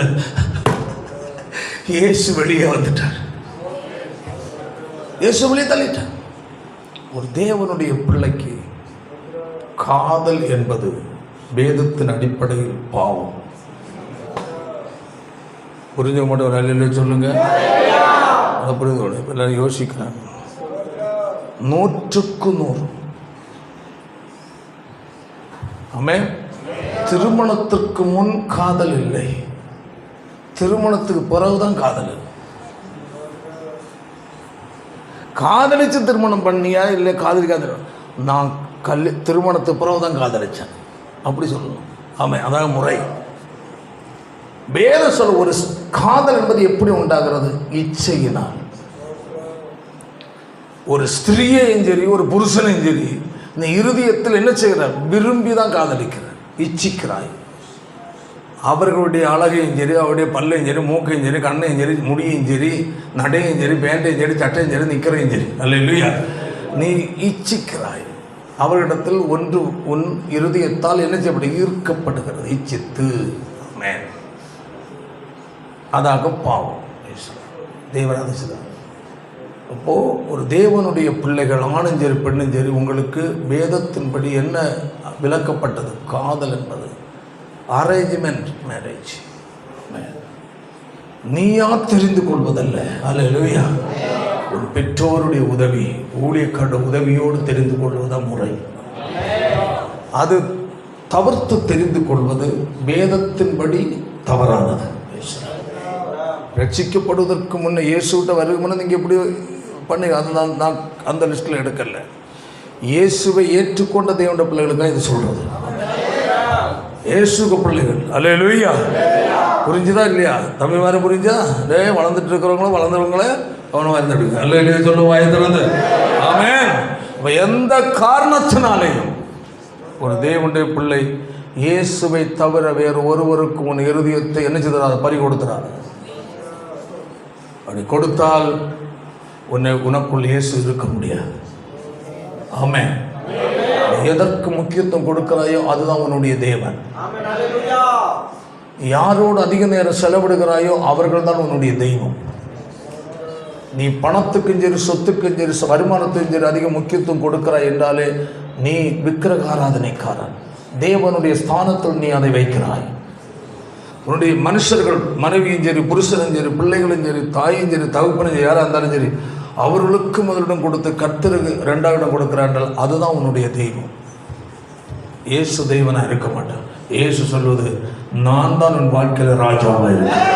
இயேசு வெளியே வந்துட்டார். இயேசு வெளியே தள்ளிட்டார். ஒரு தேவனுடைய பிள்ளைக்கு காதல் என்பது வேதத்தின் அடிப்படையில் பாவம். புரிஞ்ச மட்டும் ஒரு அலையில சொல்லுங்க. புரிந்து எல்லாரும் யோசிக்கிறாங்க. 100க்கு 100. ஆமென். திருமணத்திற்கு முன் காதல் இல்லை, திருமணத்துக்கு பிறகுதான் காதல். காதலிச்சு திருமணம் பண்ணியா இல்லை காதலிக்காத? நான் திருமணத்துக்கு பிறகுதான் காதலிச்சேன் அப்படி சொல்லணும். ஆமாம், அதான் முறை. வேத சொல்ல ஒரு காதல் என்பது எப்படி உண்டாகிறது? இச்சையினால். ஒரு ஸ்திரீயையும் சரி ஒரு புருஷனையும் சரி இந்த இருதயத்தில் என்ன செய்கிறார்? விரும்பி தான் காதலிக்கிறார், இச்சிக்கிறாய். அவர்களுடைய அழகையும் சரி, அவருடைய பல்லையும் சரி, மூக்கையும் சரி, கண்ணையும் சரி, முடியையும் சரி, நடையும் சரி, பேண்டையும் சரி, சட்டையும் சரி, நிற்கிறையும் சரி, அல்லேலூயா, நீ இச்சிக்கிறாய். அவரிடத்தில் ஒன்று உன் இருதயத்தால் என்ன செய்யப்பட்டு ஈர்க்கப்படுகிறது, இச்சித்து. மேன் அதாக பாவம் தேவராத. அப்போது ஒரு தேவனுடைய பிள்ளைகள் ஆணும் சரி பெண்ணும் சரி, உங்களுக்கு வேதத்தின்படி என்ன விளக்கப்பட்டது? காதல் என்பது அரேஞ்ச்மெண்ட் மேரேஜ். நீயா தெரிந்து கொள்வதல்ல, அல்லேலூயா, உன் பெற்றோருடைய உதவி, ஊழியக்காரருடைய உதவியோடு தெரிந்து கொள்வதுதான் முறை. அது தவிர்த்து தெரிந்து கொள்வது வேதத்தின்படி தவறானது. ரட்சிக்கப்படுவதற்கு முன்னே இயேசுகிட்ட வருகிற முன்னே நீங்கள் எப்படி பண்ணி, அது நான் அந்த லிஸ்ட்டில் எடுக்கல. இயேசுவை ஏற்றுக்கொண்ட தேவனுடைய பிள்ளைகளுக்காக இது சொல்கிறது. இயேசுக்கு பிள்ளைகள், அல்லேலூயா. புரிஞ்சுதா இல்லையா? தமிழ் மாதிரி புரிஞ்சா? வளர்ந்துட்டு இருக்கிறவங்களும் வளர்ந்தவங்களே கவனமாக இருந்துடுங்க. அல்லேலூயா சொல்ல வாய்த்திறந்து. ஆமென். எந்த காரணத்தினாலேயும் ஒரு தேவனுடைய பிள்ளை இயேசுவை தவிர வேறு ஒருவருக்கு உன் இருதயத்தை என்ன செய்தார்? பறி கொடுத்துறார். அப்படி கொடுத்தால் உனக்குள் இயேசு இருக்க முடியாது. ஆமென். எதற்கு முக்கியத்துவம் கொடுக்கிறாயோ அதுதான் உன்னுடைய தேவன். யாரோடு அதிக நேரம் செலவிடுகிறாயோ அவர்கள் தான் உன்னுடைய தெய்வம். நீ பணத்துக்கும் சரி, சொத்துக்கும் சரி, வருமானத்துக்கும் சரி அதிக முக்கியத்துவம் கொடுக்கிறாய் என்றாலே நீ விக்கிரக ஆராதனைக்காரன். தேவனுடைய ஸ்தானத்தில் நீ அதை வைக்கிறாய். உன்னுடைய மனுஷர்கள், மனைவியும் சரி, புருஷனும் சரி, பிள்ளைகளும் சரி, தாயும் சரி, தகப்பனும் சரி, யாராக இருந்தாலும் சரி, அவர்களுக்கு முதலிடம் கொடுத்து கர்த்தருக்கு 2ஆவது இடம் கொடுக்கிறார்கள். அதுதான் உன்னுடைய தெய்வம். இயேசு தெய்வனாக இருக்க மாட்டான். இயேசு சொல்வது, நான் தான் உன் வாழ்க்கையில் ராஜாவாக இருக்கேன்.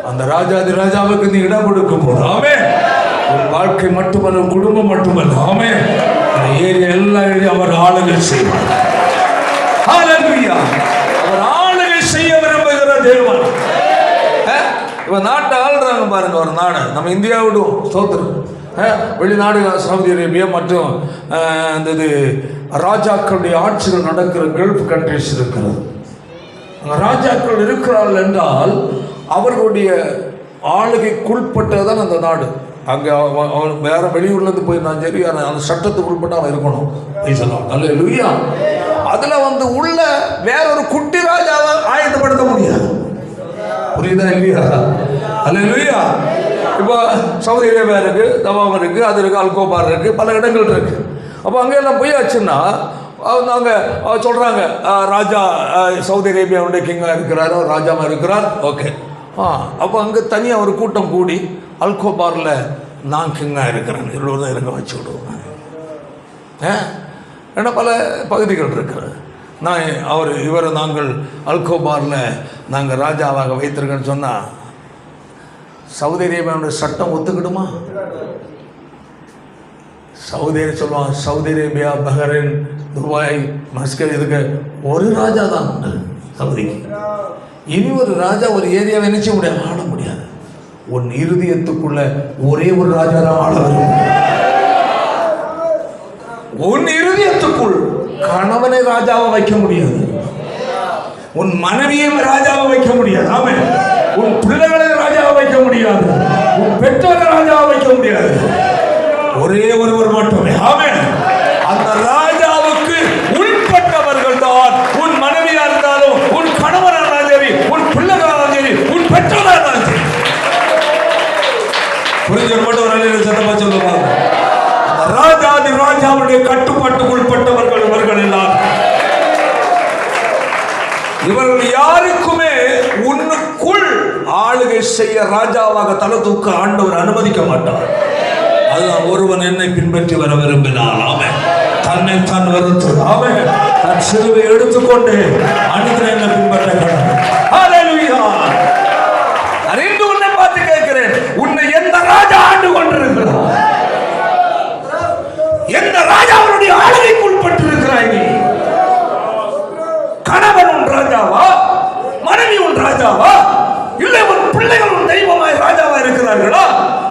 அந்த ராஜாதி ராஜாவுக்கு நீ இடம் கொடுக்கும் போது ஆமென், உன் வாழ்க்கை மட்டுமல்ல, குடும்பம் மட்டுமல்ல, ஆமென், ஏரியா எல்லா ஏரியா அவர் ஆளுகை செய்வார். ஹல்லேலூயா. அவர் ஆளுகை செய்ய விரும்புகிற தேவன். இவன் நாட்டை ஆள்றாங்க பாருங்க. ஒரு நாடு நம்ம இந்தியாவிடும் ஸ்தோத்திரம். வெளிநாடு சவுதி அரேபியா மற்றும் அந்த ராஜாக்களுடைய ஆட்சிகள் நடக்கிற கல்ஃப் கண்ட்ரிஸ் இருக்கிறது. ராஜாக்கள் இருக்கிறார்கள் என்றால் அவர்களுடைய ஆளுகைக்குள்பட்டதான் அந்த நாடு. அங்கே அவன் வேற வெளியூர்லேருந்து போயிருந்தான் சரி, அந்த சட்டத்துக்கு உட்பட்டு அவன் இருக்கணும். அல்லேலூயா. அதில் உள்ள வேற ஒரு குட்டி ராஜாவை ஆயத்தப்படுத்த முடியாது. புரியுதா இல்லையா? அல்லேலூயா. இப்போ சவுதி அரேபியா இருக்கு, தவாம் இருக்கு, அது இருக்கு, அல்கோபார் இருக்கு, பல இடங்கள் இருக்கு. அப்போ அங்கெல்லாம் போயாச்சுன்னா நாங்கள் சொல்கிறாங்க, ராஜா சவுதி அரேபியாவுடைய கிங்காக இருக்கிறார், ராஜாவாக இருக்கிறார். ஓகே. அப்போ அங்கே தனியாக ஒரு கூட்டம் கூடி அல்கோபாரில் நான் கிங்காக இருக்கிறேன், இவ்வளோ தான் இறங்க வச்சு விடுவோம். ஏன்னா பல பகுதிகள் இருக்கிறது. இவரை நாங்கள் அல்கோபாரில் நாங்கள் ராஜாவாக வைத்திருக்கேன்னு சொன்னால் சவுதி அரேபியாவுடைய சட்டம் ஒத்துக்கிடுமா? சொல்லுவாங்க, Saudi Arabia, Bahrain, Dubai, Muscat, இதுக்கு ஒரு ராஜா தான் உண்டு சவுதிக்கு. இனி ஒரு ராஜா ஒரு ஏரியாவை நினைச்ச முடியாது, ஆள முடியாது. உன் இருதயத்துக்குள்ள ஒரே ஒரு ராஜா தான் ஆள வரும். உன் இருதயத்துக்குள் கணவனை ராஜாவை வைக்க முடியாது, உன் மனைவியை ராஜாவை வைக்க முடியாது, ஆமென், உன் பிள்ளைகளை ராஜாவை வைக்க முடியாது, உன் பெற்றோரை ராஜாவை வைக்க முடியாது. ஒரே ஒருவர் மட்டுமே, ஆமென். அந்த ராஜாவுக்கு உள்பட்டவர்கள் தான் உன் மனைவியா இருந்தாலும், உன் கணவனா இருந்தாலும் சரி, உன் பிள்ளைகளா இருந்தாலும் சரி, உன் பெற்றோரா இருந்தாலும் சரி. புரிஞ்ச மட்டும் ஒரு நிலையில் சத்தமா சொல்லுவாங்க, ராஜாதி ராஜாவுடைய கட்டுப்பாட்டுக்கு உட்பட்டவர்கள் இவர்கள் எல்லாம். இவர்கள் யாருக்குமே உன்னுக்குள் ஆளுகை செய்ய ராஜாவாக தலை தூக்க ஆண்டவர் அனுமதிக்க மாட்டார். அதுதான் ஒருவன் என்னை பின்பற்றி வர விரும்பினான், அவன் தன்னை தான் வெறுத்து, அவன் தன் சிலுவை எடுத்துக்கொண்டு அனுதினம் என்னை பின்பற்ற கடவுள். ஹல்லேலூயா. அறிந்து உன்னை பார்த்து கேட்கிறேன், உன்னை எந்த ராஜா ஆண்டு கொண்டிருக்கிறார்? எந்த ராஜாவுடைய ஆளுகைக்கு உட்பட்டு இருக்கிறாய் நீ? கணவன் உன் ராஜாவா? மனைவி உன் ராஜாவா? இல்லை உன் பிள்ளைகள் உன் தெய்வமாய் ராஜாவா இருக்கிறார்களா?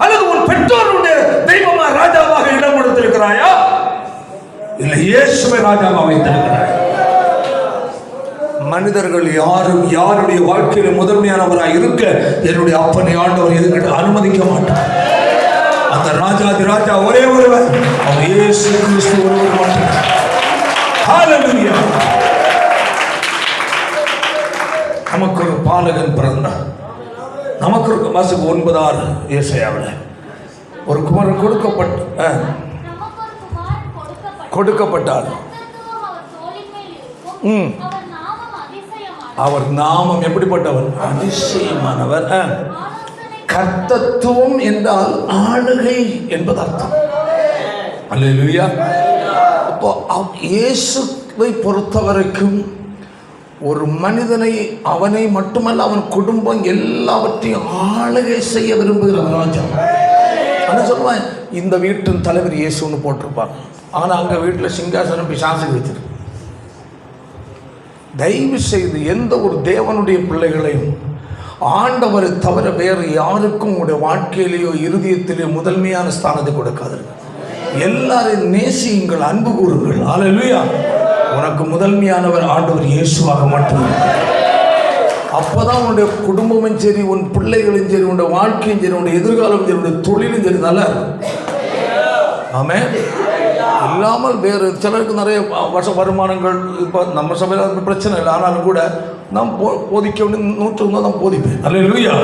அல்லது உன் பெற்றோருடைய தெய்வமாய் ராஜாவாக இடம் கொடுத்திருக்கிறாயா? இல்லை இயேசுவை ராஜாவாக வைத்திருக்கிறாய். மனிதர்கள் யாரும் யாருடைய வாழ்க்கையில முதன்மையானவராக இருக்க என்னுடைய அப்பனை ஆண்டவர் எதுக்கிட்ட அனுமதிக்க மாட்டார். அந்த ராஜாதி ராஜா ஒரே ஒருவர், அவர் இயேசு கிறிஸ்து ஒருவர் மட்டும். ஹல்லேலூயா. நமக்கு ஒரு பாலகன் பிறந்தார். நமக்கு ஒரு வாசிப்பு 9:6 ஏசாயாவில் ஒரு குமாரன் கொடுக்கப்பட்டார். அவர் நாமம் எப்படிப்பட்டவர்? அதிசயமானவர். கர்த்தத்துவம் என்றால் ஆளுகை என்பது அர்த்தம். அல்லேலூயா. அப்போ இயேசுவை பொறுத்தவரைக்கும் ஒரு மனிதனை, அவனை மட்டுமல்ல அவன் குடும்பம் எல்லாவற்றையும் ஆளுகை செய்ய விரும்புகிற ராஜா. ஆனால் சொல்லுவான், இந்த வீட்டின் தலைவர் இயேசுன்னு போட்டிருப்பாங்க, ஆனால் அங்கே வீட்டில் சிங்காசனம் பிசாசுக்கு வச்சிருக்கு. தயவு செய்து எந்த ஒரு தேவனுடைய பிள்ளைகளையும் ஆண்டவரை தவிர வேறு யாருக்கும் உங்களுடைய வாழ்க்கையிலேயோ இருதயத்திலேயோ முதன்மையான ஸ்தானத்தை கொடுக்காதீர்கள். எல்லாரையும் நேசியுங்கள், அன்பு கூறுங்கள். ஹல்லேலூயா. உனக்கு முதன்மையானவர் ஆண்டவர் இயேசுவாக மட்டுமே. அப்போதான் உன்னுடைய குடும்பமும் சரி, உன் பிள்ளைகளும் சரி, உன்னுடைய வாழ்க்கையும் சரி, உன்னுடைய எதிர்காலம் சரி, உன்னுடைய தொழிலும் சரி நல்லா இருக்கும். ஆமென். இல்லாமல் வேறு சிலருக்கு நிறைய வருமானங்கள், இப்போ நம்ம சபையில் அந்த பிரச்சனை இல்லை, ஆனாலும் கூட நாம் போதிக்க வேண்டிய 100 தான் போதிப்பேன். அல்லேலூயா.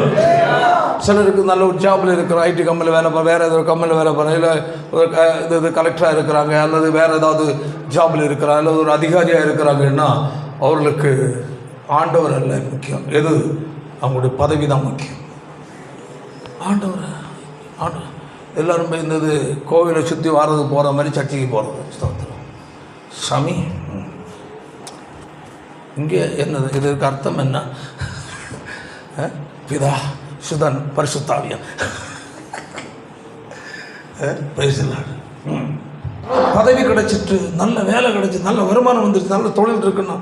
சிலருக்கு நல்ல ஒரு ஜாபில் இருக்கிற ஐடி கம்பெனியில் வேலை வேறு ஏதோ கம்பெனியில் வேலை பண்ண, இல்லை ஒரு இது கலெக்டராக இருக்கிறாங்க, அல்லது வேறு ஏதாவது ஜாபில் இருக்கிறாங்க, அல்லது ஒரு அதிகாரியாக இருக்கிறாங்கன்னா அவர்களுக்கு ஆண்டவர் அல்ல முக்கியம். எது? அவங்களுடைய பதவி தான் முக்கியம். ஆண்டவர் எல்லோரும் இருந்தது கோவிலை சுற்றி வாரது போகிற மாதிரி சர்ச்சைக்கு போகிறது. ஸ்தோத்திரம். சாமி இங்கே என்னது? இதுக்கு அர்த்தம் என்ன? பிதா சுதன் பரிசுத்தாவியம் பேசலாம். பதவி கிடைச்சிட்டு, நல்ல வேலை கிடைச்சி, நல்ல வருமானம் வந்துருச்சு, நல்ல தொழில் இருக்குன்னா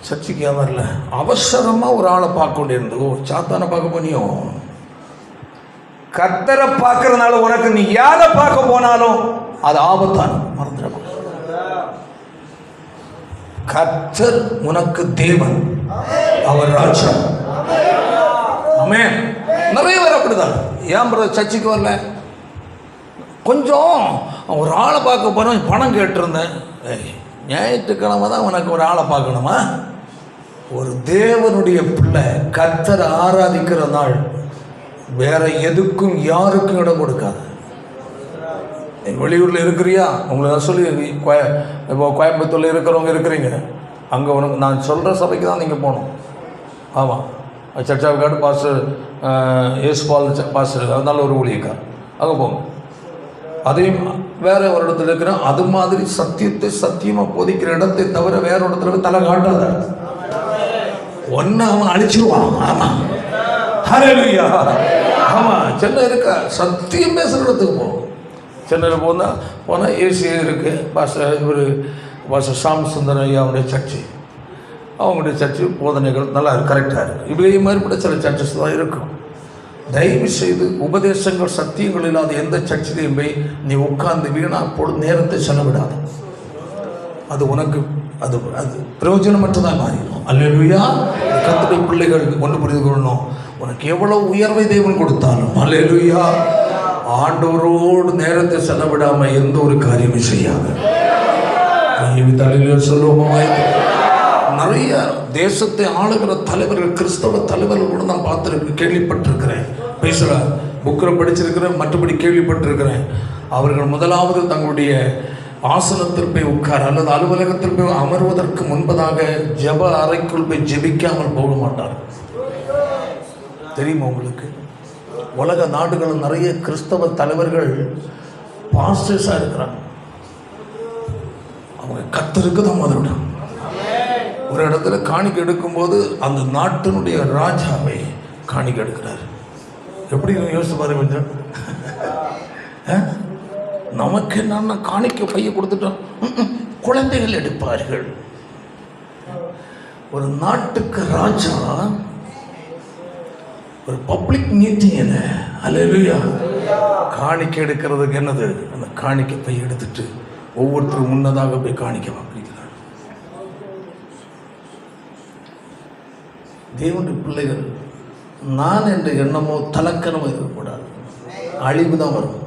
சர்ச்சைக்கு வரல. அவசரமாக ஒரு ஆளை பார்க்க வேண்டியிருந்தது. ஓ, சாத்தானை பார்க்க போனியோ? கர்த்தரை பார்க்கறதுனால உனக்கு நீ யாரை பார்க்க போனாலும் அது ஆபத்தான மறந்துடக்கூடாது. கர்த்தர் உனக்கு தேவன், அவர் ராஜா. ஆமென். நிறைய பேர் அப்படிதான். ஏன் பிரதர் சர்ச்சைக்கு வரல? கொஞ்சம் ஒரு ஆளை பார்க்க போகிறேன், பணம் கேட்டிருந்தேன். ஞாயிற்றுக்கிழமை தான் உனக்கு ஒரு ஆளை பார்க்கணுமா? ஒரு தேவனுடைய பிள்ளை கர்த்தரை ஆராதிக்கிற நாள் வேற எதுக்கும் யாருக்கும் இடம் கொடுக்காது. வெளியூரில் இருக்கிறியா? உங்களை நான் சொல்லி இப்போ கோயம்புத்தூரில் இருக்கிறவங்க இருக்கிறீங்க, அங்கே உனக்கு நான் சொல்கிற சபைக்கு தான் நீங்கள் போகணும். ஆமாம், சர்ச்சாவுக்காடு பாஸ்டர் ஏசுபால் பாஸ்டர், அதனால ஒரு ஊழியக்கார், அங்கே போங்க. அதையும் வேற ஒரு இடத்துல இருக்கிறேன், அது மாதிரி சத்தியத்தை சத்தியமாக போதிக்கிற இடத்தை தவிர வேற இடத்துல போய் தலை காட்டாத. ஒன்று அவன் அழிச்சிருவான். ஆமாம், ஹல்லேலூயா. ஆமாம், சென்னை இருக்க சத்தியம் பேசுகிற இடத்துக்கு போகும். சென்னையில் போனால் ஏசி இருக்குது. பாஸ்டர் சாம் சுந்தர ஐயா அவருடைய சர்ச்சு, அவங்களுடைய சர்ச்சு போதனைகள் நல்லா கரெக்டாக இருக்குது. இதே மாதிரி கூட சில சர்ச்சஸ் தான் இருக்கும். தயவு செய்து உபதேசங்கள் சத்தியங்கள் இல்லாத எந்த சர்ச்சிலையும் போய் நீ உட்கார்ந்து வீணா பொழுது நேரத்தை செலவிடாத. அது உனக்கு அது பிரயோஜனமற்றதாக மாறிடும். அல்லேலூயா. கர்த்தருடைய பிள்ளைகள் ஒன்று புரிந்து கொள்ளணும், உனக்கு எவ்வளவு உயர்வை தேவன் கொடுத்தாலும் அல்லேலூயா, ஆண்டவரோடு நேரத்தை செலவிடாமல் எந்த ஒரு காரியமும் செய்யாது. தலைவர் சொல்லுவோம், நிறைய தேசத்தை ஆளுகிற தலைவர்கள், கிறிஸ்தவ தலைவர்கள் கூட நான் பார்த்துருக்கேன், கேள்விப்பட்டிருக்கிறேன். பேசுகிறேன், புக்கில் படிச்சிருக்கிறேன், மற்றபடி கேள்விப்பட்டிருக்கிறேன். அவர்கள் முதலாவது தங்களுடைய ஆசனத்தில் போய் உட்கார அல்லது அலுவலகத்தில் போய் அமர்வதற்கு முன்பதாக ஜெப அறைக்குள் போய் ஜெபிக்காமல் போக மாட்டார். தெரியுமா உங்களுக்கு? உலக நாடுகளில் நிறைய கிறிஸ்தவ தலைவர்கள் பாஸ்டர்ஸாக இருக்கிறாங்க. அவங்க கர்த்தருக்கு தான் முதலிடம். ஒரு இடத்துல காணிக்கை எடுக்கும்போது அந்த நாட்டினுடைய ராஜாவை காணிக்கை எடுக்கிறார். எப்படி யோசிச்சு பாருங்க கொஞ்சம். நமக்கு என்ன காணிக்கை பைய கொடுத்துட்டோம், குழந்தைகள் எடுப்பார்கள். ஒரு நாட்டுக்கு ராஜா ஒரு பப்ளிக் மீட்டிங், அல்லேலூயா, காணிக்கை எடுக்கிறதுக்கு என்னது, அந்த காணிக்கை பை எடுத்துட்டு ஒவ்வொருத்தரும் முன்னதாக போய் காணிக்கை வாங்கிக்கிறார். தேவனுடைய பிள்ளைகள் நான் என்ற எண்ணமோ தலக்கணமோ இருக்கக்கூடாது. அழிவு தான் வரும்.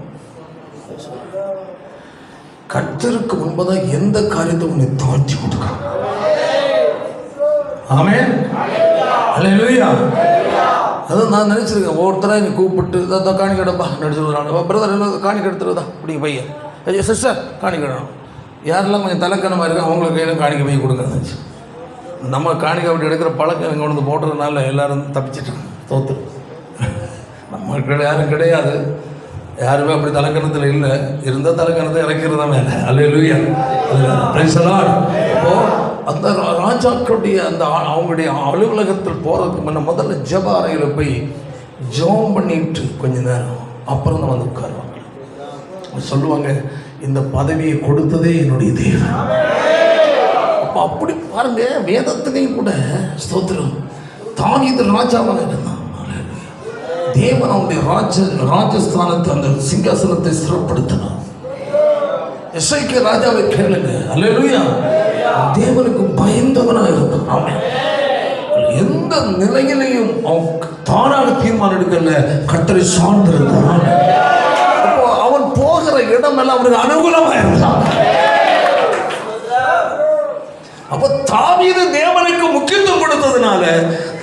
கர்த்தருக்கு முன்பதாக எந்த காரியத்தை உன்னை தாழ்த்தி கொடுக்கணும். ஆமென், அல்லேலூயா. அதான் நான் நினச்சிருக்கேன், ஒவ்வொருத்தராக நீ கூப்பிட்டு இதான் காணிக்கை எடுப்பா நடிச்சுருவாங்க, பிரதர் எல்லாம் காணிக்கை எடுத்துருதா அப்படி பையன், ஐயோ சிஸ்டர் காணிக்கை எடுக்கணும். யாரெல்லாம் கொஞ்சம் தலக்கணமாக இருக்கா அவங்களுக்கு கையில் காணிக்கை பைய கொடுங்க. நம்ம காணிக்கை அப்படி எடுக்கிற பழக்கம் இங்கே கொண்டு போடுறதுனால எல்லோரும் தப்பிச்சிட்டாங்க, தோற்று. நம்ம யாரும் கிடையாது, யாருமே அப்படி தலக்கணத்தில் இல்லை. இருந்தால் தலக்கணத்தை இறக்கிறது தான் மேலே. அல்லேலூயா, பிரைஸ் தி லார்ட். அப்போது அந்த ராஜாக்களுடைய அந்த அவங்களுடைய அலுவலகத்தில் போகிறதுக்கு முன்ன முதல்ல ஜெப அறையில் போய் ஜெபம் பண்ணிட்டு கொஞ்ச நேரம் அப்புறம் தான் வந்து உட்காருவாங்க. சொல்லுவாங்க, இந்த பதவியை கொடுத்ததே என்னுடைய தேவன். அப்போ அப்படி பாருங்க, வேதத்திலையும் கூட ஸ்தோத்திரம், தாவீது ராஜாவாக இருந்தான். தேவன் அவனுடைய ராஜஸ்தானத்தை அந்த சிங்காசனத்தை சிறப்படுத்தினார். எசேக்கியா ராஜாவை கேளுங்க, அல்லேலூயா, தேவனுக்கு பயந்தவனாக இருந்தான். ஆமென். எந்த நிலையிலையும் அவன் தானாக தீர்மானம் எடுக்கல, கர்த்தரை சார்ந்திருந்தான். அப்போ அவன் போகிற இடம் எல்லாம் அவனுக்கு அனுகூலமாக இருந்தான். அப்போ தாவீது தேவனுக்கு முக்கியத்துவம் கொடுத்ததுனால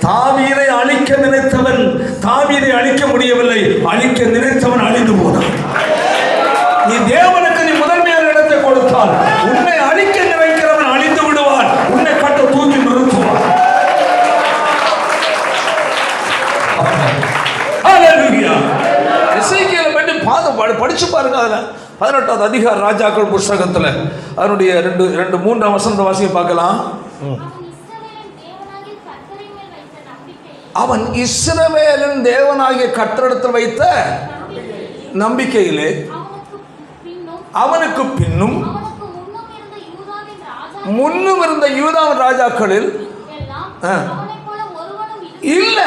தாவீதை அழிக்க நினைத்தவன் அழிக்க முடியவில்லை. அழிக்க நினைத்தவன் அழிந்து போனான். நீ தேவனுக்கு நீ முதன்மையான இடத்தை கொடுத்தால் உன்னை அழிக்க நினைக்கிறவன் அழிந்து விடுவான். உன்னை கட்ட தூக்கி நிறுத்துவான். எசேக்கியேலை பற்றி படிச்சு பாருங்க. அதுல 18வது அதிகார ராஜாக்கள் புஸ்தகத்துல அதனுடைய 2-3 வசனத்தை வாசிக்க பார்க்கலாம். அவன் இஸ்ரவேலின் தேவனாகிய கர்த்தரிடத்தில் வைத்த நம்பிக்கையிலே அவனுக்கு பின்னும் முன்னும் இருந்த யூதாவின் ராஜாக்களில் இல்ல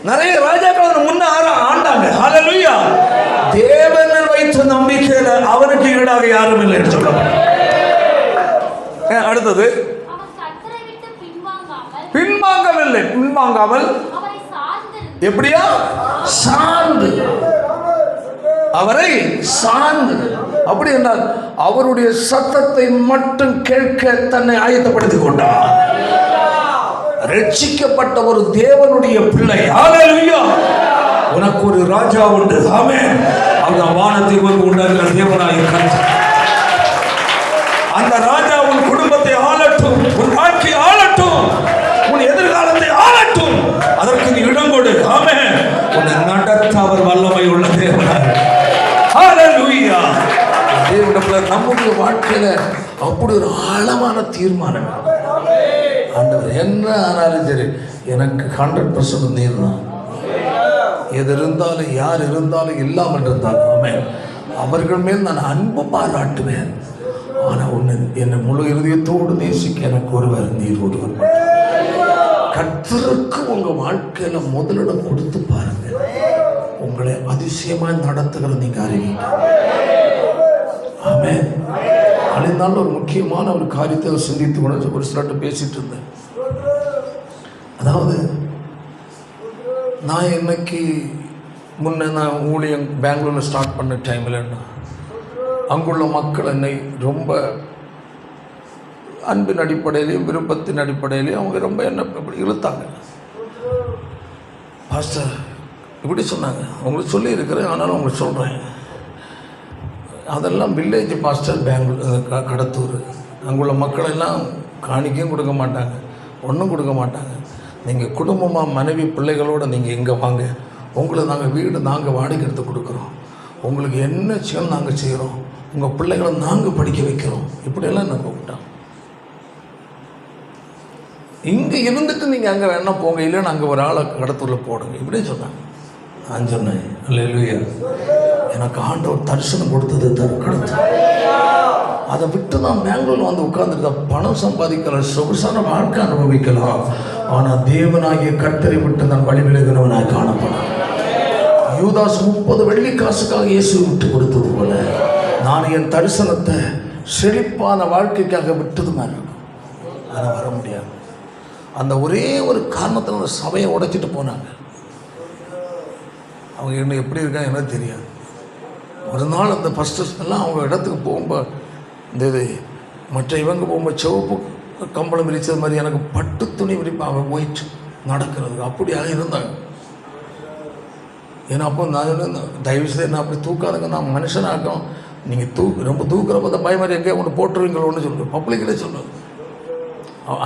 நிறைய ராஜாக்கள் முன்ன ஆண்டாங்க. ஹல்லேலூயா. தேவனில் வைத்த நம்பிக்கையில அவனுக்கு ஈடாக யாரும் இல்லை என்று சொல்லப்படும். அடுத்தது பின்வாங்காமல் எப்படியா சார்ந்து அவரை சார்ந்து, அப்படி என்றால் அவருடைய சத்தத்தை மட்டும் கேட்க தன்னை ஆயத்தப்படுத்திக் கொண்டார். ரட்சிக்கப்பட்ட ஒரு தேவனுடைய பிள்ளை. ஹல்லேலூயா. உனக்கு ஒரு ராஜா உண்டு. ஆமென். அவன் வானத்தை உண்டாக்குகிற தேவனாகிய கர்த்தர். அந்த ராஜா உன் குடும்பத்தை ஆளட்டும், உன் வாழ்க்கையை ஆளட்டும், உன் எதிர்காலத்தை ஆளட்டும். அதற்கு நீ இடம் கொடு. ஆமென். உன்னை நடத்த அவர் வல்லமை உள்ள தேவனாக. ஹல்லேலூயா. தேவனுடைய நம்முடைய வாழ்க்கையில அப்படி ஒரு ஆழமான தீர்மானம். ஆண்டவர் என்ன ஆனாலும் சரி, எனக்கு 100% நீர் தான். எது இருந்தாலும் யார் இருந்தாலும் இல்லாமல் இருந்தாலும் ஆமென், அவர்கள் மேல் நான் அன்பு பாராட்டுவேன். ஆனால் உன்னை என்னை முழு இருதயத்தோடு நேசிக்க எனக்கு ஒருவர் நீர் ஒருவர். கர்த்தருக்கு உங்க வாழ்க்கையில முதலிடம் கொடுத்து பாருங்க. உங்களை அதிசயமாய் நடத்துகிற நீங்க அறிவீங்க. ஆமென். அழிந்தாலும் ஒரு முக்கியமான ஒரு காரியத்தை சிந்தித்து கொண்டு ஒரு சிலர்கிட்ட பேசிட்டு இருந்தேன். அதாவது நான் இன்னைக்கு முன்ன நான் ஊழியம் பெங்களூரில் ஸ்டார்ட் பண்ண டைமில் அங்குள்ள மக்கள் என்னை ரொம்ப அன்பின் அடிப்படையிலையும் விருப்பத்தின் அடிப்படையிலையும் அவங்க ரொம்ப என்ன இப்படி இழுத்தாங்க. பாஸ்டர் இப்படி சொன்னாங்க, அவங்களுக்கு சொல்லி இருக்கிறேன், ஆனாலும் அவங்களுக்கு சொல்கிறேன். அதெல்லாம் வில்லேஜ் பாஸ்டர் பெங்களூர் கடத்தூர். அங்குள்ள மக்கள் எல்லாம் காணிக்கையும் கொடுக்க மாட்டாங்க, ஒன்றும் கொடுக்க மாட்டாங்க. நீங்கள் குடும்பமாக மனைவி பிள்ளைகளோடு நீங்கள் இங்கே வாங்க, உங்களை நாங்கள் வீடு நாங்கள் வாடகை எடுத்து கொடுக்குறோம், உங்களுக்கு என்ன செய்யணும் நாங்கள் செய்கிறோம், உங்கள் பிள்ளைகளை நாங்கள் படிக்க வைக்கிறோம். இப்படியெல்லாம் என்ன கூப்பிட்டான். இங்கே இருந்துட்டு நீங்கள் அங்கே வேணா போங்க, இல்லைன்னா அங்கே ஒரு ஆளை கடத்தூரில் போடுங்க, இப்படியே சொன்னாங்க. நான் சொன்னேன், அல்லேலூயா, எனக்கு ஆண்டவர் தரிசனம் கொடுத்தது கடத்து. அதை விட்டு தான் பெங்களூரில் வந்து உட்கார்ந்துருக்க பணம் சம்பாதிக்கலாம், சொகுசான வாழ்க்கை அனுபவிக்கலாம். ஆனால் தேவனாகிய கர்த்தரை விட்டு நான் வழி விலகினவனாக காணப்படும். யூதாஸ் 30 வெள்ளி காசுக்காக இயேசுவை விட்டு கொடுத்தது போல நான் என் தரிசனத்தை செழிப்பான வாழ்க்கைக்காக விட்டது மாதிரி இருக்கும். ஆனால் வர முடியாது. அந்த ஒரே ஒரு காரணத்தில் அந்த சபையை உடைச்சிட்டு போனாங்க. அவங்க என்ன எப்படி இருக்காங்க எனக்கு தெரியாது. ஒரு நாள் அந்த ஃபஸ்ட்டு அவங்க இடத்துக்கு போகும்போது இந்த இது மற்ற இவங்க போகும்போது சிவப்பு கம்பளம் விரிச்சது மாதிரி எனக்கு பட்டு துணி விரிப்பாங்க ஒயிட் நடக்கிறதுக்கு அப்படியாக இருந்தாங்க. ஏன்னா அப்போ நான் தயவுசெய்து என்ன அப்படி தூக்காதுங்க, நான் மனுஷனாக்கும், நீங்கள் ரொம்ப தூக்குறப்ப அந்த பயமாதிரி எங்கேயோ ஒன்று போட்டுருவீங்களோன்னு சொல்லுவேன், பப்ளிக்கிலே சொல்லுவேன்.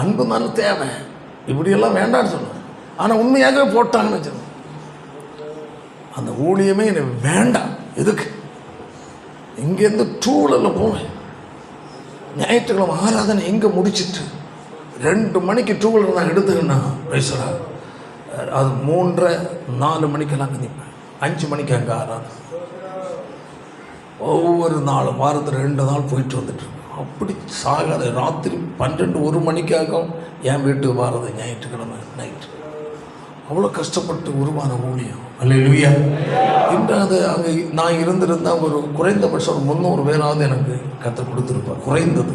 அன்பு நல்ல தேவை, இப்படியெல்லாம் வேண்டான்னு சொல்லுவேன். ஆனால் உண்மையாகவே போட்டாங்கன்னு வச்சுருவேன். அந்த ஊழியமே எனக்கு வேண்டாம். எதுக்கு இங்கேருந்து 2 வீலரில் போவேன். ஞாயிற்றுக்கிழமை ஆராதனை எங்கே முடிச்சுட்டு 2 மணிக்கு 2 வீலர் நான் எடுத்துக்கின்னா பேசுகிறேன். அது 3:30-4 மணிக்கெல்லாம் அங்கே நிற்பேன். 5 மணிக்கு அங்கே ஆராதனை. ஒவ்வொரு நாளும் வாரத்தில் 2 நாள் போயிட்டு வந்துட்டுருக்கேன். அப்படி சாகாத ராத்திரி 12-1 மணிக்காகவும் என் வீட்டுக்கு வாரது ஞாயிற்றுக்கிழமை நைட்டு. அவ்வளோ கஷ்டப்பட்டு உருவான ஊழியம். அல்லேலூயா. இன்று அது அங்கே நான் இருந்திருந்தால் ஒரு குறைந்தபட்சம் ஒரு 300 பேராவது எனக்கு கற்றுக் கொடுத்துருப்பேன். குறைந்தது.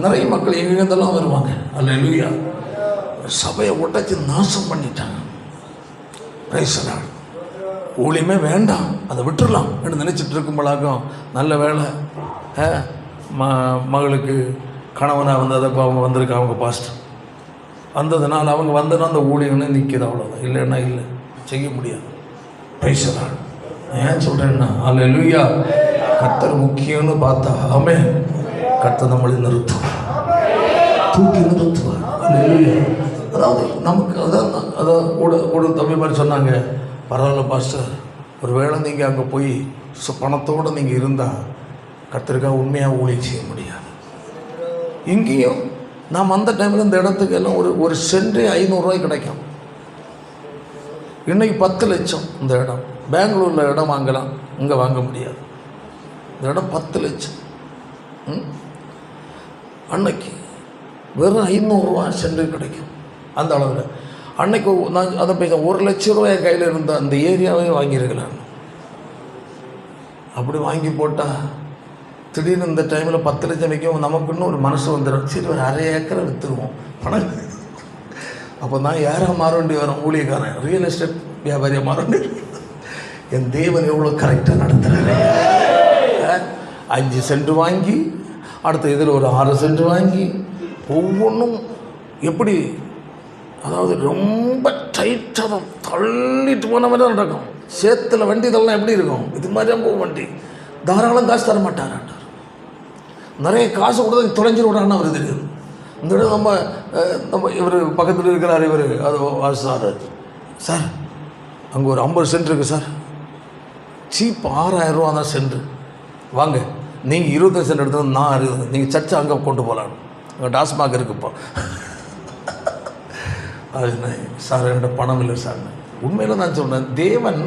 நிறைய மக்கள் எங்கெங்கெல்லாம் வருவாங்க. அல்லேலூயா. சபையை உடைச்சி நாசம் பண்ணிட்டாங்க. பிரைஸ்லார்ட். ஊழியமே வேண்டாம், அதை விட்டுடலாம் என்று நினச்சிட்டு இருக்கும்போதாகும் நல்ல வேலை மகளுக்கு கணவனாக வந்து அதை அவங்க வந்திருக்காங்க. அவங்க பாஸ்டர் வந்ததுனால அவங்க வந்தனா அந்த ஊழியம்னு நிற்கிது, அவ்வளோதான். இல்லைன்னா இல்லை. செய்ய முடியாது. பேசலாம். ஏன் சொல்கிறேன்னா, அல்லேலூயா, கர்த்தர் முக்கியம்னு பார்த்தா ஆமென், கர்த்தர் நம்மளை நிறுத்துவார், தூக்கி நிறுத்துவார். அல்லேலூயா. அதாவது நமக்கு அதான் கூட தம்பி மாதிரி சொன்னாங்க, பரவாயில்ல பாஸ்டர், ஒரு வேளை நீங்கள் அங்கே போய் பணத்தோடு நீங்கள் இருந்தால் கர்த்தருக்காக உண்மையாக ஊழியம் செய்ய முடியாது. இங்கேயும் நாம் அந்த டைமில் இந்த இடத்துக்கு எல்லாம் ஒரு சென்டே 500 கிடைக்கும். இன்றைக்கி 10 லட்சம் இந்த இடம். பெங்களூரில் இடம் வாங்கலாம், இங்கே வாங்க முடியாது. இந்த இடம் 10 லட்சம். அன்னைக்கு வெறும் 500 ரூபா சென்ட் கிடைக்கும். அந்த அளவில் அன்னைக்கு நான் அதை பேச 1 லட்சம் ரூபாய் கையில் இருந்த அந்த ஏரியாவே வாங்கியிருக்கலாம். அப்படி வாங்கி போட்டால் திடீர்னு இந்த டைமில் 10 லட்சம் வைக்கும், நமக்கு இன்னும் ஒரு மனசு வந்துடும், சரி ஒரு அரை ஏக்கரை விற்றுருவோம் பணம். அப்போ நான் யாராக மாற வேண்டி வரும்? ஊழியக்காரன், ரியல் எஸ்டேட் வியாபாரியாக மாற வேண்டி. என் தேவன் எவ்வளோ கரெக்டாக நடத்துகிறாரு. 5 சென்ட் வாங்கி அடுத்த இதில் ஒரு 6 சென்ட் வாங்கி ஒவ்வொன்றும் எப்படி, அதாவது ரொம்ப டைட்டாக தள்ளிட்டு போன மாதிரி தான் நடக்கும். சேத்துல வண்டி இதெல்லாம் எப்படி இருக்கும், இது மாதிரி தான் போகும் வண்டி. தாராளம் காசு தர மாட்டாராண்டார். நிறைய காசு கொடுத்தா தொலைஞ்சி விடான்னு அவர் தெரியும். இந்த இடம் நம்ம இவர் பக்கத்தில் இருக்கிறார், இவர் அது சார் அங்கே ஒரு 50 சென்ட் இருக்குது சார், சீப் 6000 ரூபா தான் சென்ட், வாங்க நீங்கள் 25 சென்ட் எடுத்து நான் 60, நீங்கள் சர்ச்சை அங்கே கொண்டு போகலாம், அங்கே டாஸ்மாக் இருக்குப்பா. அது சார் என்கிட்ட பணம் இல்லை சார். உண்மையில் நான் சொன்னேன், தேவன்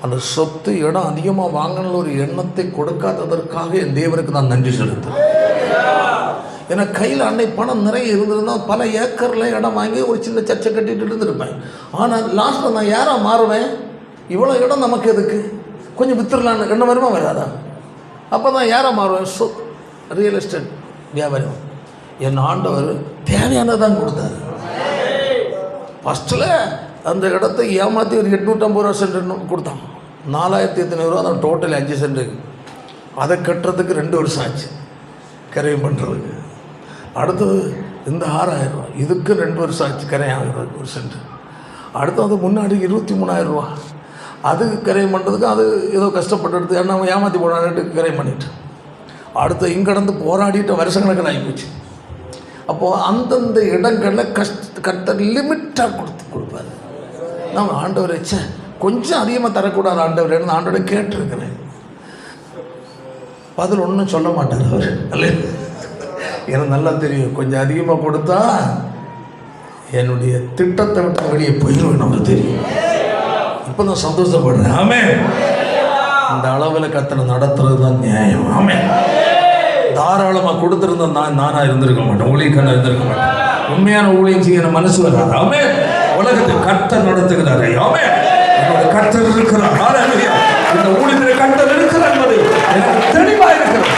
அந்த சொத்து இடம் அதிகமாக வாங்கணும்னு ஒரு எண்ணத்தை கொடுக்காததற்காக என் தேவனுக்கு நான் நன்றி செலுத்துறேன். ஏன்னா கையில் அன்னை பணம் நிறைய இருந்ததுன்னா பல ஏக்கரில் இடம் வாங்கி ஒரு சின்ன சர்ச்சை கட்டிட்டு இருந்திருப்பேன். ஆனால் லாஸ்ட்டில் நான் யாராக மாறுவேன்? இவ்வளோ இடம் நமக்கு எதுக்கு, கொஞ்சம் வித்துடலான்னு என்ன வருமா வராதா? அப்போ தான் யாராக மாறுவேன்? ரியல் எஸ்டேட் வியாபாரி. என் ஆண்டவர் தேவையானதான் கொடுத்தாரு. ஃபஸ்ட்டில் அந்த இடத்த ஏமாற்றி ஒரு 850 ரூபா சென்ட் கொடுத்தான். 4800 ரூபா தான் டோட்டல் 5 சென்ட்டுக்கு. அதை கட்டுறதுக்கு 2 வருஷம் ஆச்சு, கரையம் பண்ணுறதுக்கு. அடுத்தது இந்த 6000 ரூபா, இதுக்கு 2 வருஷம் ஆச்சு கரையம் ஆகிறதுக்கு ஒரு சென்ட். அடுத்தது முன்னாடி 23,000 ரூபா, அதுக்கு கரையம் பண்ணுறதுக்கு அது ஏதோ கஷ்டப்பட்டு எடுத்து என்ன ஏமாற்றி போனான்ட்டு கரையம் பண்ணிட்டு, அடுத்து இங்கடந்து போராடிட்டு வருஷக்கணக்கில் ஆகிப்போச்சு. அப்போது அந்தந்த இடங்களில் கட்ட லிமிட்டாக கொடுப்பாரு. நான் ஆண்டவர் வச்ச கொஞ்சம் அதிகமாக தரக்கூடாது ஆண்டவர், ஆண்டவரை கேட்டிருக்கிறேன். பதில் ஒன்றும் சொல்ல மாட்டார் அவர். அல்ல, எனக்கு நல்லா தெரியும், கொஞ்சம் அதிகமாக கொடுத்தா என்னுடைய திட்டத்தை விட்டு வெளியே போயிடும், நமக்கு தெரியும். இப்போ நான் சந்தோஷப்படுறேன். ஆமே, இந்த அளவில் கர்த்தரை நடத்துறது தான் நியாயம். ஆமே, தாராளமாக கொடுத்துருந்தா நானாக இருந்திருக்க மாட்டேன், ஊழியக்காரனாக இருந்திருக்க மாட்டேன். உண்மையான ஊழியம் செய்ய மனசு வராது. ஆமே, உலகத்தை கர்த்தர் நடத்துகிறாரே. ஆமே, என்னோட கர்த்தர் இருக்கிறார். இந்த ஊழியத்தில் கர்த்தர் இருக்கிறார் என்பது எனக்கு தெளிவாக இருக்கிறது.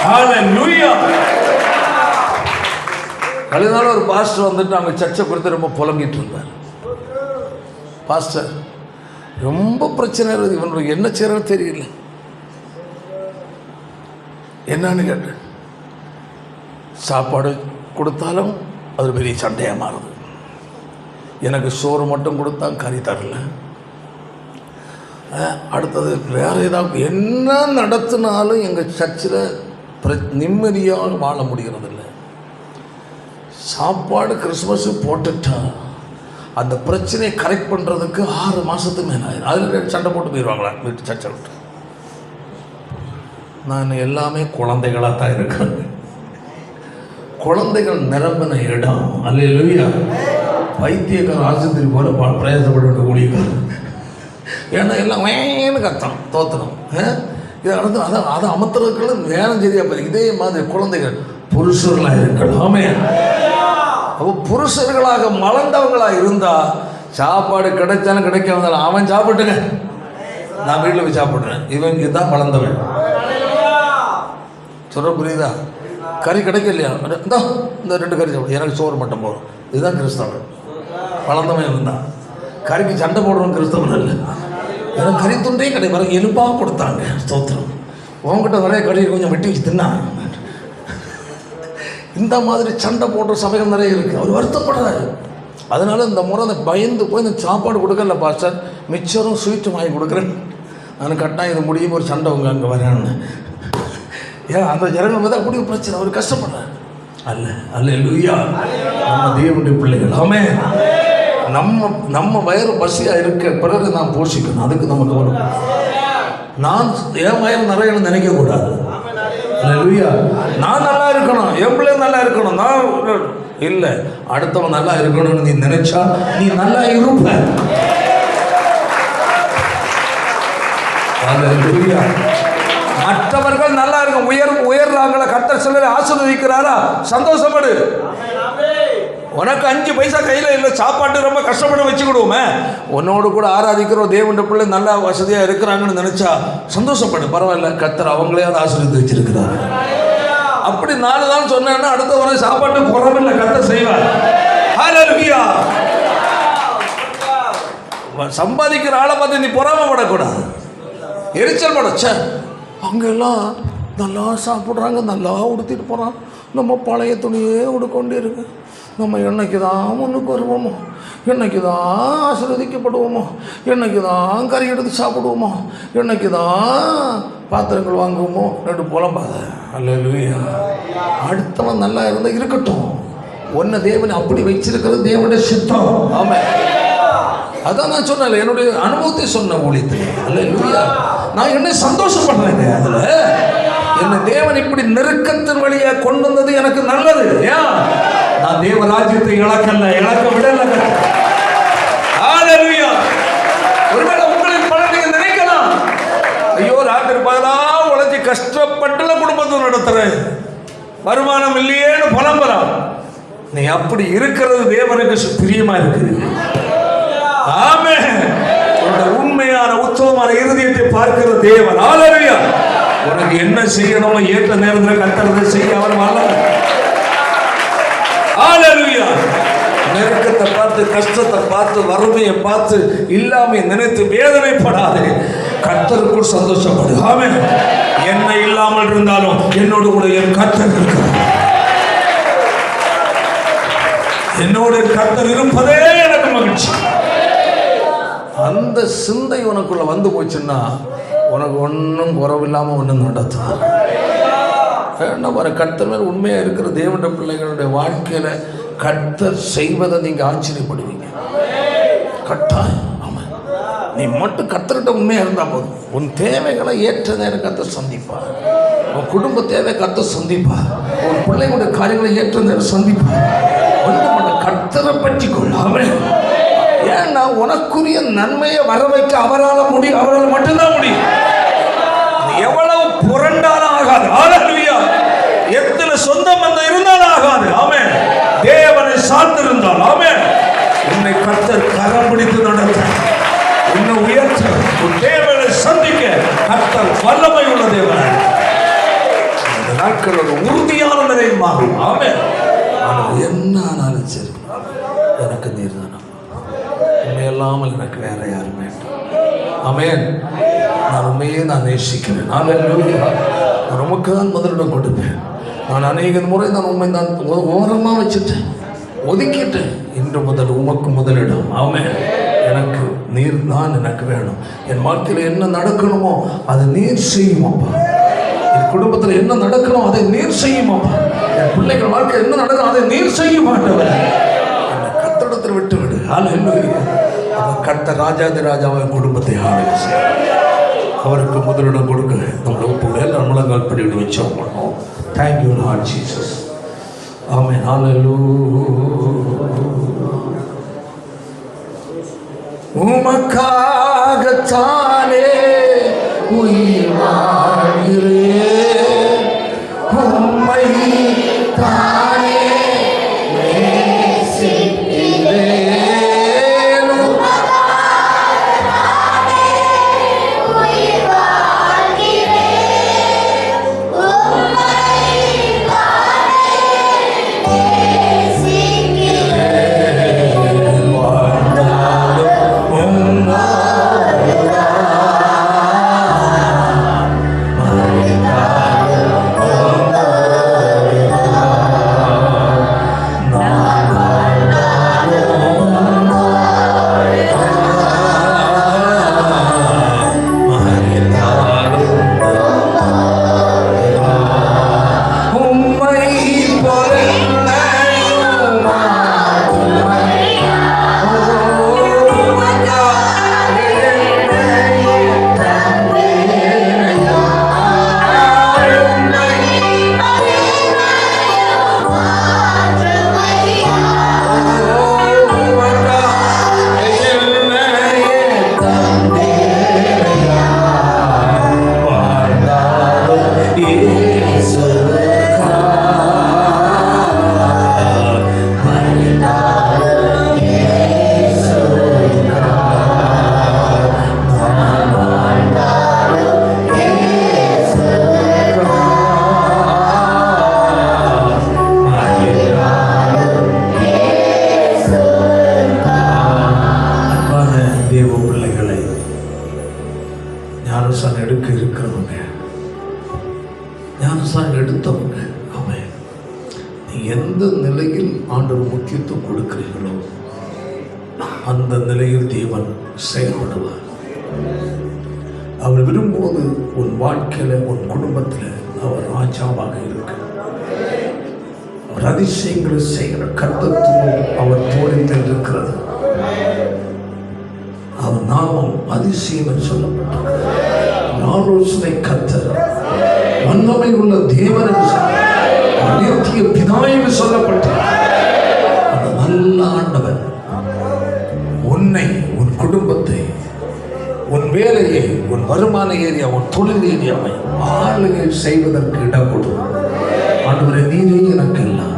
ஹல்லேலூயா. அதனால ஒரு பாஸ்டர் வந்துட்டு அவங்க சர்ச்சை கொடுத்து ரொம்ப புலம்பிட்டு இருந்தார். பாஸ்டர் ரொம்ப பிரச்சனை இருக்குது, இவனுக்கு என்ன செய்யறது தெரியல. என்னன்னு கேட்டேன். சாப்பாடு கொடுத்தாலும் அது பெரிய சண்டையாக மாறுது. எனக்கு சோறு மட்டும் கொடுத்தா கறி தரல. அடுத்தது வேறு ஏதாவது என்ன நடத்தினாலும் எங்கள் சர்ச்சில் நிம்மதியாக வாழ முடிகிறது இல்லை. சாப்பாடு கிறிஸ்மஸு போட்டுட்டா அந்த பிரச்சனையை கரெக்ட் பண்ணுறதுக்கு 6 மாதத்துக்கு மேலே ஆயிடும். அதில் சண்டை போட்டு போயிடுவாங்களா வீட்டு சர்ச்சை விட்டு. நான் எல்லாமே குழந்தைகளாக தான் இருக்கேன். குழந்தைகள் நிரம்பின இடம். அல்லேலூயா. வைத்தியக்கார ஆஸ்பத்திரி போல பிரயாசப்பட வேண்டிய ஊழியக்காரர். ஏன்னா எல்லாம் வேணும் கத்தம் தோத்தணும். இதை அடுத்து அதை அமர்த்துறதுக்குள்ள வேணும் சரியா போய். இதே மாதிரி குழந்தைகள் புருஷர்களாக இருக்கலாமே. அப்போ புருஷர்களாக மலர்ந்தவங்களாக இருந்தால் சாப்பாடு கிடைச்சாலும் கிடைக்க வந்தாலும் அவன் சாப்பிட்டுங்க, நான் வீட்டில் போய் சாப்பிட்றேன், இவன் இதுதான் வளர்ந்தவன். சொல்ல புரியுதா? கறி கிடைக்கலையா, இந்த 2 கறி சாப்பிடு, எனக்கு சோறு மட்டும் போதும். இதுதான் கிறிஸ்தவன். வளர்ந்தவன் இருந்தான். கறிக்கு சண்டை போடுறவன் கிறிஸ்தவன் இல்லை. எனக்கு கறி துண்டே கிடையாது, வர எலும்பாக கொடுத்தாங்க. ஸ்தோத்திரம். உங்ககிட்ட நிறைய கறியை கொஞ்சம் வெட்டி வச்சு தின்னா. இந்த மாதிரி சண்டை போடுற சபைகள் நிறைய இருக்குது. அவர் வருத்தப்படுறாரு. அதனால் இந்த முறை அந்த பயந்து போய் இந்த சாப்பாடு கொடுக்கல பாஸ்டர், மிச்சரும் ஸ்வீட்டும் வாங்கி கொடுக்குறேன். நான் கட்டாயம் இது முடியும் ஒரு சண்டை உங்க அங்கே வரேன்னு. ஏன் அந்த ஜனங்கள் வந்து அப்படி பிரச்சனை, அவர் கஷ்டப்படுறார். அல்ல அல்லேலூயா, நம்ம தேவனுடைய பிள்ளைகள். ஆமே, நம்ம வயிறு பசியாக இருக்க பிறகு நான் போஷிக்கணும். அதுக்கு நமக்கு ஒரு நான் என் வயிறு நிறைய நினைக்கக்கூடாது. அல்லேலூயா, நான் நல்லா இருக்கணும், என் பிள்ளை நல்லா இருக்கணும். நான் இல்லை, அடுத்தவன் நல்லா இருக்கணும்னு நீ நினைச்சா நீ நல்லா இருப்ப. அல்லேலூயா, மற்றவர்கள் நல்லா இருக்கும், உயர்றாங்களா, கர்த்தர் சிலரை ஆசீர்வதிக்கிறாரா, சந்தோஷப்படு. உனக்கு 5 பைசா கையில் இல்லை, சாப்பாட்டு ரொம்ப கஷ்டப்பட்டு வச்சுக்கிடுவோமே, உன்னோடு கூட ஆராதிக்கிற தேவனுடைய பிள்ளை நல்லா வசதியாக இருக்கிறாங்கன்னு நினச்சா சந்தோஷப்படு. பரவாயில்ல, கர்த்தர் அவங்களே அதை ஆசீர்வதித்து வச்சிருக்கிறார். அப்படி 4 தான் சொன்னேன்னா அடுத்த வரை சாப்பாட்டு குறவில்லை, கர்த்தர் செய்வார். ஹல்லேலூயா. சம்பாதிக்கிற ஆளை பார்த்து நீ பொறாமப்படக்கூடாது, எரிச்சல் படச்ச. அங்கெல்லாம் நல்லா சாப்பிட்றாங்க, நல்லா உடுத்திட்டு போகிறான், நம்ம பழைய துணியே உடுக்கொண்டே இருக்கு. நம்ம என்னைக்கு தான் முன்னுக்கு வருவோமோ, என்னைக்கு தான் ஆசீர்வதிக்கப்படுவோமோ, என்னைக்கு தான் கறி எடுத்து சாப்பிடுவோமோ, என்னைக்கு தான் பாத்திரங்கள் வாங்குவோமோ, ரெண்டு புலம்பாத. அல்லேலூயா. அடுத்தவன் நல்லா இருந்தால் இருக்கட்டும், ஒன்றை தேவன் அப்படி வச்சிருக்கிறது தேவனுடைய சித்தம். ஆமாம், அதான் நான் சொன்னேன், என்னுடைய அனுபவத்தை சொன்ன ஊழியத்தில். அல்லேலூயா, நான் என்ன சந்தோஷப்படுறேங்க. அதில் என்னை தேவன் இப்படி நெருக்கத்தின் வழியாக கொண்டு வந்தது எனக்கு நல்லது. ஏன் நான் தேவ ராஜ்யத்தை இழக்க விடல. ஹல்லேலூயா. ஒருவேளை உங்களின் பலனை நினைக்கலாம், ஐயோ ராத்திரி பகலா உழைச்சி கஷ்டப்பட்டுல குடும்பத்தை நடத்துறேன், வருமானம் இல்லையேன்னு புலம்புறான். நீ அப்படி இருக்கிறது தேவனுக்கு பிரியமா இருக்குது. ஆமென். உண்மையான உத்தமமான இருதயத்தை பார்க்கிற தேவன். ஹல்லேலூயா. உனக்கு என்ன செய்யணுமோ ஏற்ற நேரத்தில் கர்த்தரை செய்ய அவர் வல்லவர். ஹல்லேலூயா. நெருக்கத்தை பார்த்து, கஷ்டத்தை பார்த்து, வறுமையை பார்த்து, இல்லாம நினைத்து வேதனைப்படாதே, கர்த்தருக்குள் சந்தோஷப்படு. ஆமென். என்ன இல்லாமல் இருந்தாலும் என்னோடு கூட என் கர்த்தர் இருக்கிறார். என்னோட கர்த்தர் இருப்பதே எனக்கு மகிழ்ச்சி. அந்த சிந்தை உனக்குள்ள வந்து போச்சுன்னா உனக்கு ஒன்றும் குறவில்லாமல் ஒன்றும் நடத்தும். என்ன பாரு, கர்த்தர் மேல் உண்மையாக இருக்கிற தேவனுடைய பிள்ளைகளுடைய வாழ்க்கையில் கர்த்தர் செய்வதை நீங்கள் ஆச்சரியப்படுவீங்க. கட்டாயம். ஆமாம், நீ மட்டும் கர்த்தர்கிட்ட உண்மையாக இருந்தால் போதும். உன் தேவைகளை ஏற்ற நேரம் கர்த்தர் சந்திப்பார். உன் குடும்ப தேவை கர்த்தர் சந்திப்பார். உன் பிள்ளைகளுடைய காரியங்களை ஏற்ற நேரம் சந்திப்பார். ஒன்று கர்த்தரை பற்றி கொள்ளாமல், ஏன்னா உனக்குரிய நன்மையை வர வைக்க அவரால் முடியும், அவரால் மட்டும்தான் முடியும். எவ்வளவு புரண்டாலும் ஆகாது. ஹல்லேலூயா. எத்தனை சொந்த பந்தம் இருந்தாலும் ஆகாது. ஆமென். தேவனை சார்ந்திருந்தால், ஆமென், உன்னை கர்த்தர் கரம் பிடித்து நடத்த, உன்னை உயர்த்த, உன் தேவனை சந்திக்க கர்த்தர் வல்லமை உள்ள தேவன். இந்த நாட்கள் ஒரு உறுதியான நிறைவாகும். ஆமென். ஆனால் என்ன ஆனாலும் சரி, எனக்கு நீர் தானா, உண்மையல்லாமல் எனக்கு வேற யாரும் வேண்டாம். ஆமென். நான் உண்மையே நான் நேசிக்கிறேன். ஹல்லேலூயா. நான் உமக்கு தான் முதலிடம் கொடுப்பேன். நான் அநேக முறை நான் உண்மை தான் ஓரமாக வச்சுட்டேன், ஒதுக்கிட்டேன். இன்று முதல் உமக்கு முதலிடம். ஆமென். எனக்கு நீர் தான் எனக்கு வேணும். என் வாழ்க்கையில் என்ன நடக்கணுமோ அதை நீர் செய்யுமாப்பா. என் குடும்பத்தில் என்ன நடக்கணும் அதை நீர் செய்யுமாப்பா. என் பிள்ளைகள் வாழ்க்கை என்ன நடக்கணும் அதை நீர் செய்ய மாட்டவர். என்னை கர்த்தரிடத்தில் விட்டு விடு. ஹல்லேலூயா. அவர் கர்த்தர் ராஜாதி ராஜாவை குடும்பத்தை ஆளுகை, அவருக்கு முதலிடம் கொடுக்க நம்மளை ஒப்புகளை நம்மளங்கால் படிவிட வச்சோம் பண்ணோம். Thank you Lord Jesus. Amen. Hallelujah. உமக்காகத்தானே உயிர் வாழ்கிறேன், உம்மை தானே ஞானஸ்தானம் எடுத்தவங்க அவன் எந்த நிலையில் ஆண்டவர் முக்கியத்துவம் கொடுக்கிறீர்களோ அந்த நிலையில் தேவன் செயல்படுவார். அவர் விரும்புவது உன் வாழ்க்கையில் உன் குடும்பத்தில் அவர் ராஜாவாக இருக்க, அவர் அதிசயங்களை செய்கிற கர்த்தத்துவம் அவர் தோழித்தில் இருக்கிறது. அவர் நாமம் அதிசயம் என்று சொல்லப்பட்டிருக்கிறது. ஆலோசனை கர்த்தர், வல்லமை உள்ள தேவன் என்று நித்திய பிதா என்று சொல்லப்பட்டிருக்கிறது. அந்த நல்ல ஆண்டவர் உன்னை, உன் குடும்பத்தை, உன் வேலையை, உன் வருமான ஏரியா, உன் தொழில் ஏரியாவை ஆளுகை செய்வதற்கு இடம் கொடு. ஆண்டவரே, நீரே எனக்கு எல்லாம்.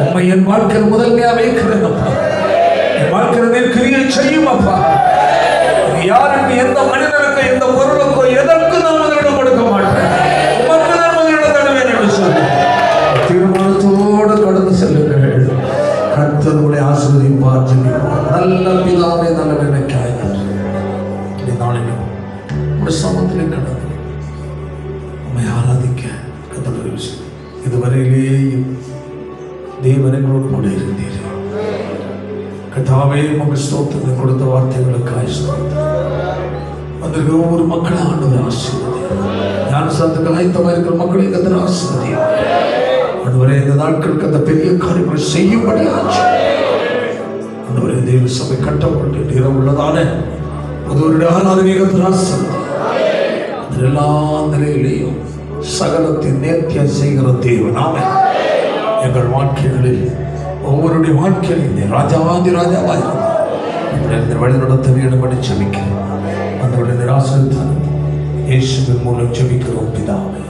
உண்மை என் வாழ்க்கையில் முதன்மையாக வைக்கிறேன் அப்பா. என் வாழ்க்கையில் கிரியை செய்யும் அப்பா. யாருக்கு, எந்த மனிதனுக்கு, எந்த பொருளுக்கோ, எதற்கு நான் முதலிடம் கொடுக்க மாட்டேன். உமக்கு நான் முதலிடம் தருவேன் என்று சொல்லி தீர்மானத்தோடு கடந்து செல்லுங்கள். கர்த்தருடைய ஆசீர்வதிப்பார். நல்ல பிதாவே, நல்ல நினைக்காய் நாளிலும் உடைய சமத்திலே கடந்து உண்மை ஆராதிக்க கர்த்தருடைய இதுவரையிலேயும் தேவனங்களோடு கூட இருந்தீர். கர்த்தாவே, உமக்கு ஸ்தோத்திரத்தை கொடுத்த வார்த்தைகளுக்காய் ஸ்தோத்திரம். வந்திருக்க ஒவ்வொரு மக்களை ஆண்டவர் ஆசீர்வதி. ஞானஸ்தானத்துக்கு ஆயத்தமாக இருக்கிற மக்களை கர்த்தர் ஆசீர்வதி. ஆண்டவரே, இந்த நாட்களுக்கு அந்த பெரிய காரியங்களை செய்யும்படி ஆச்சு. ஆண்டவரே, தேவ சபை கட்டப்பட்டு நேரம் உள்ளதான அது ஒரு ஆராதனை ஆசீர்வதி. எல்லா நிலையிலேயும் சகலத்தை நேர்த்தியா செய்கிற தேவன் ஆமென். எங்கள் வாழ்க்கைகளில் ஒவ்வொருடைய வாழ்க்கையில் ராஜாவாதி ராஜாவாய் வழி நடத்த வேண்டும்படி ஜெபிக்கிறேன். அந்த ஆசீர்வாதம் இயேசுவின் மூலம் ஜெபிக்கிறோம் பிதாவே.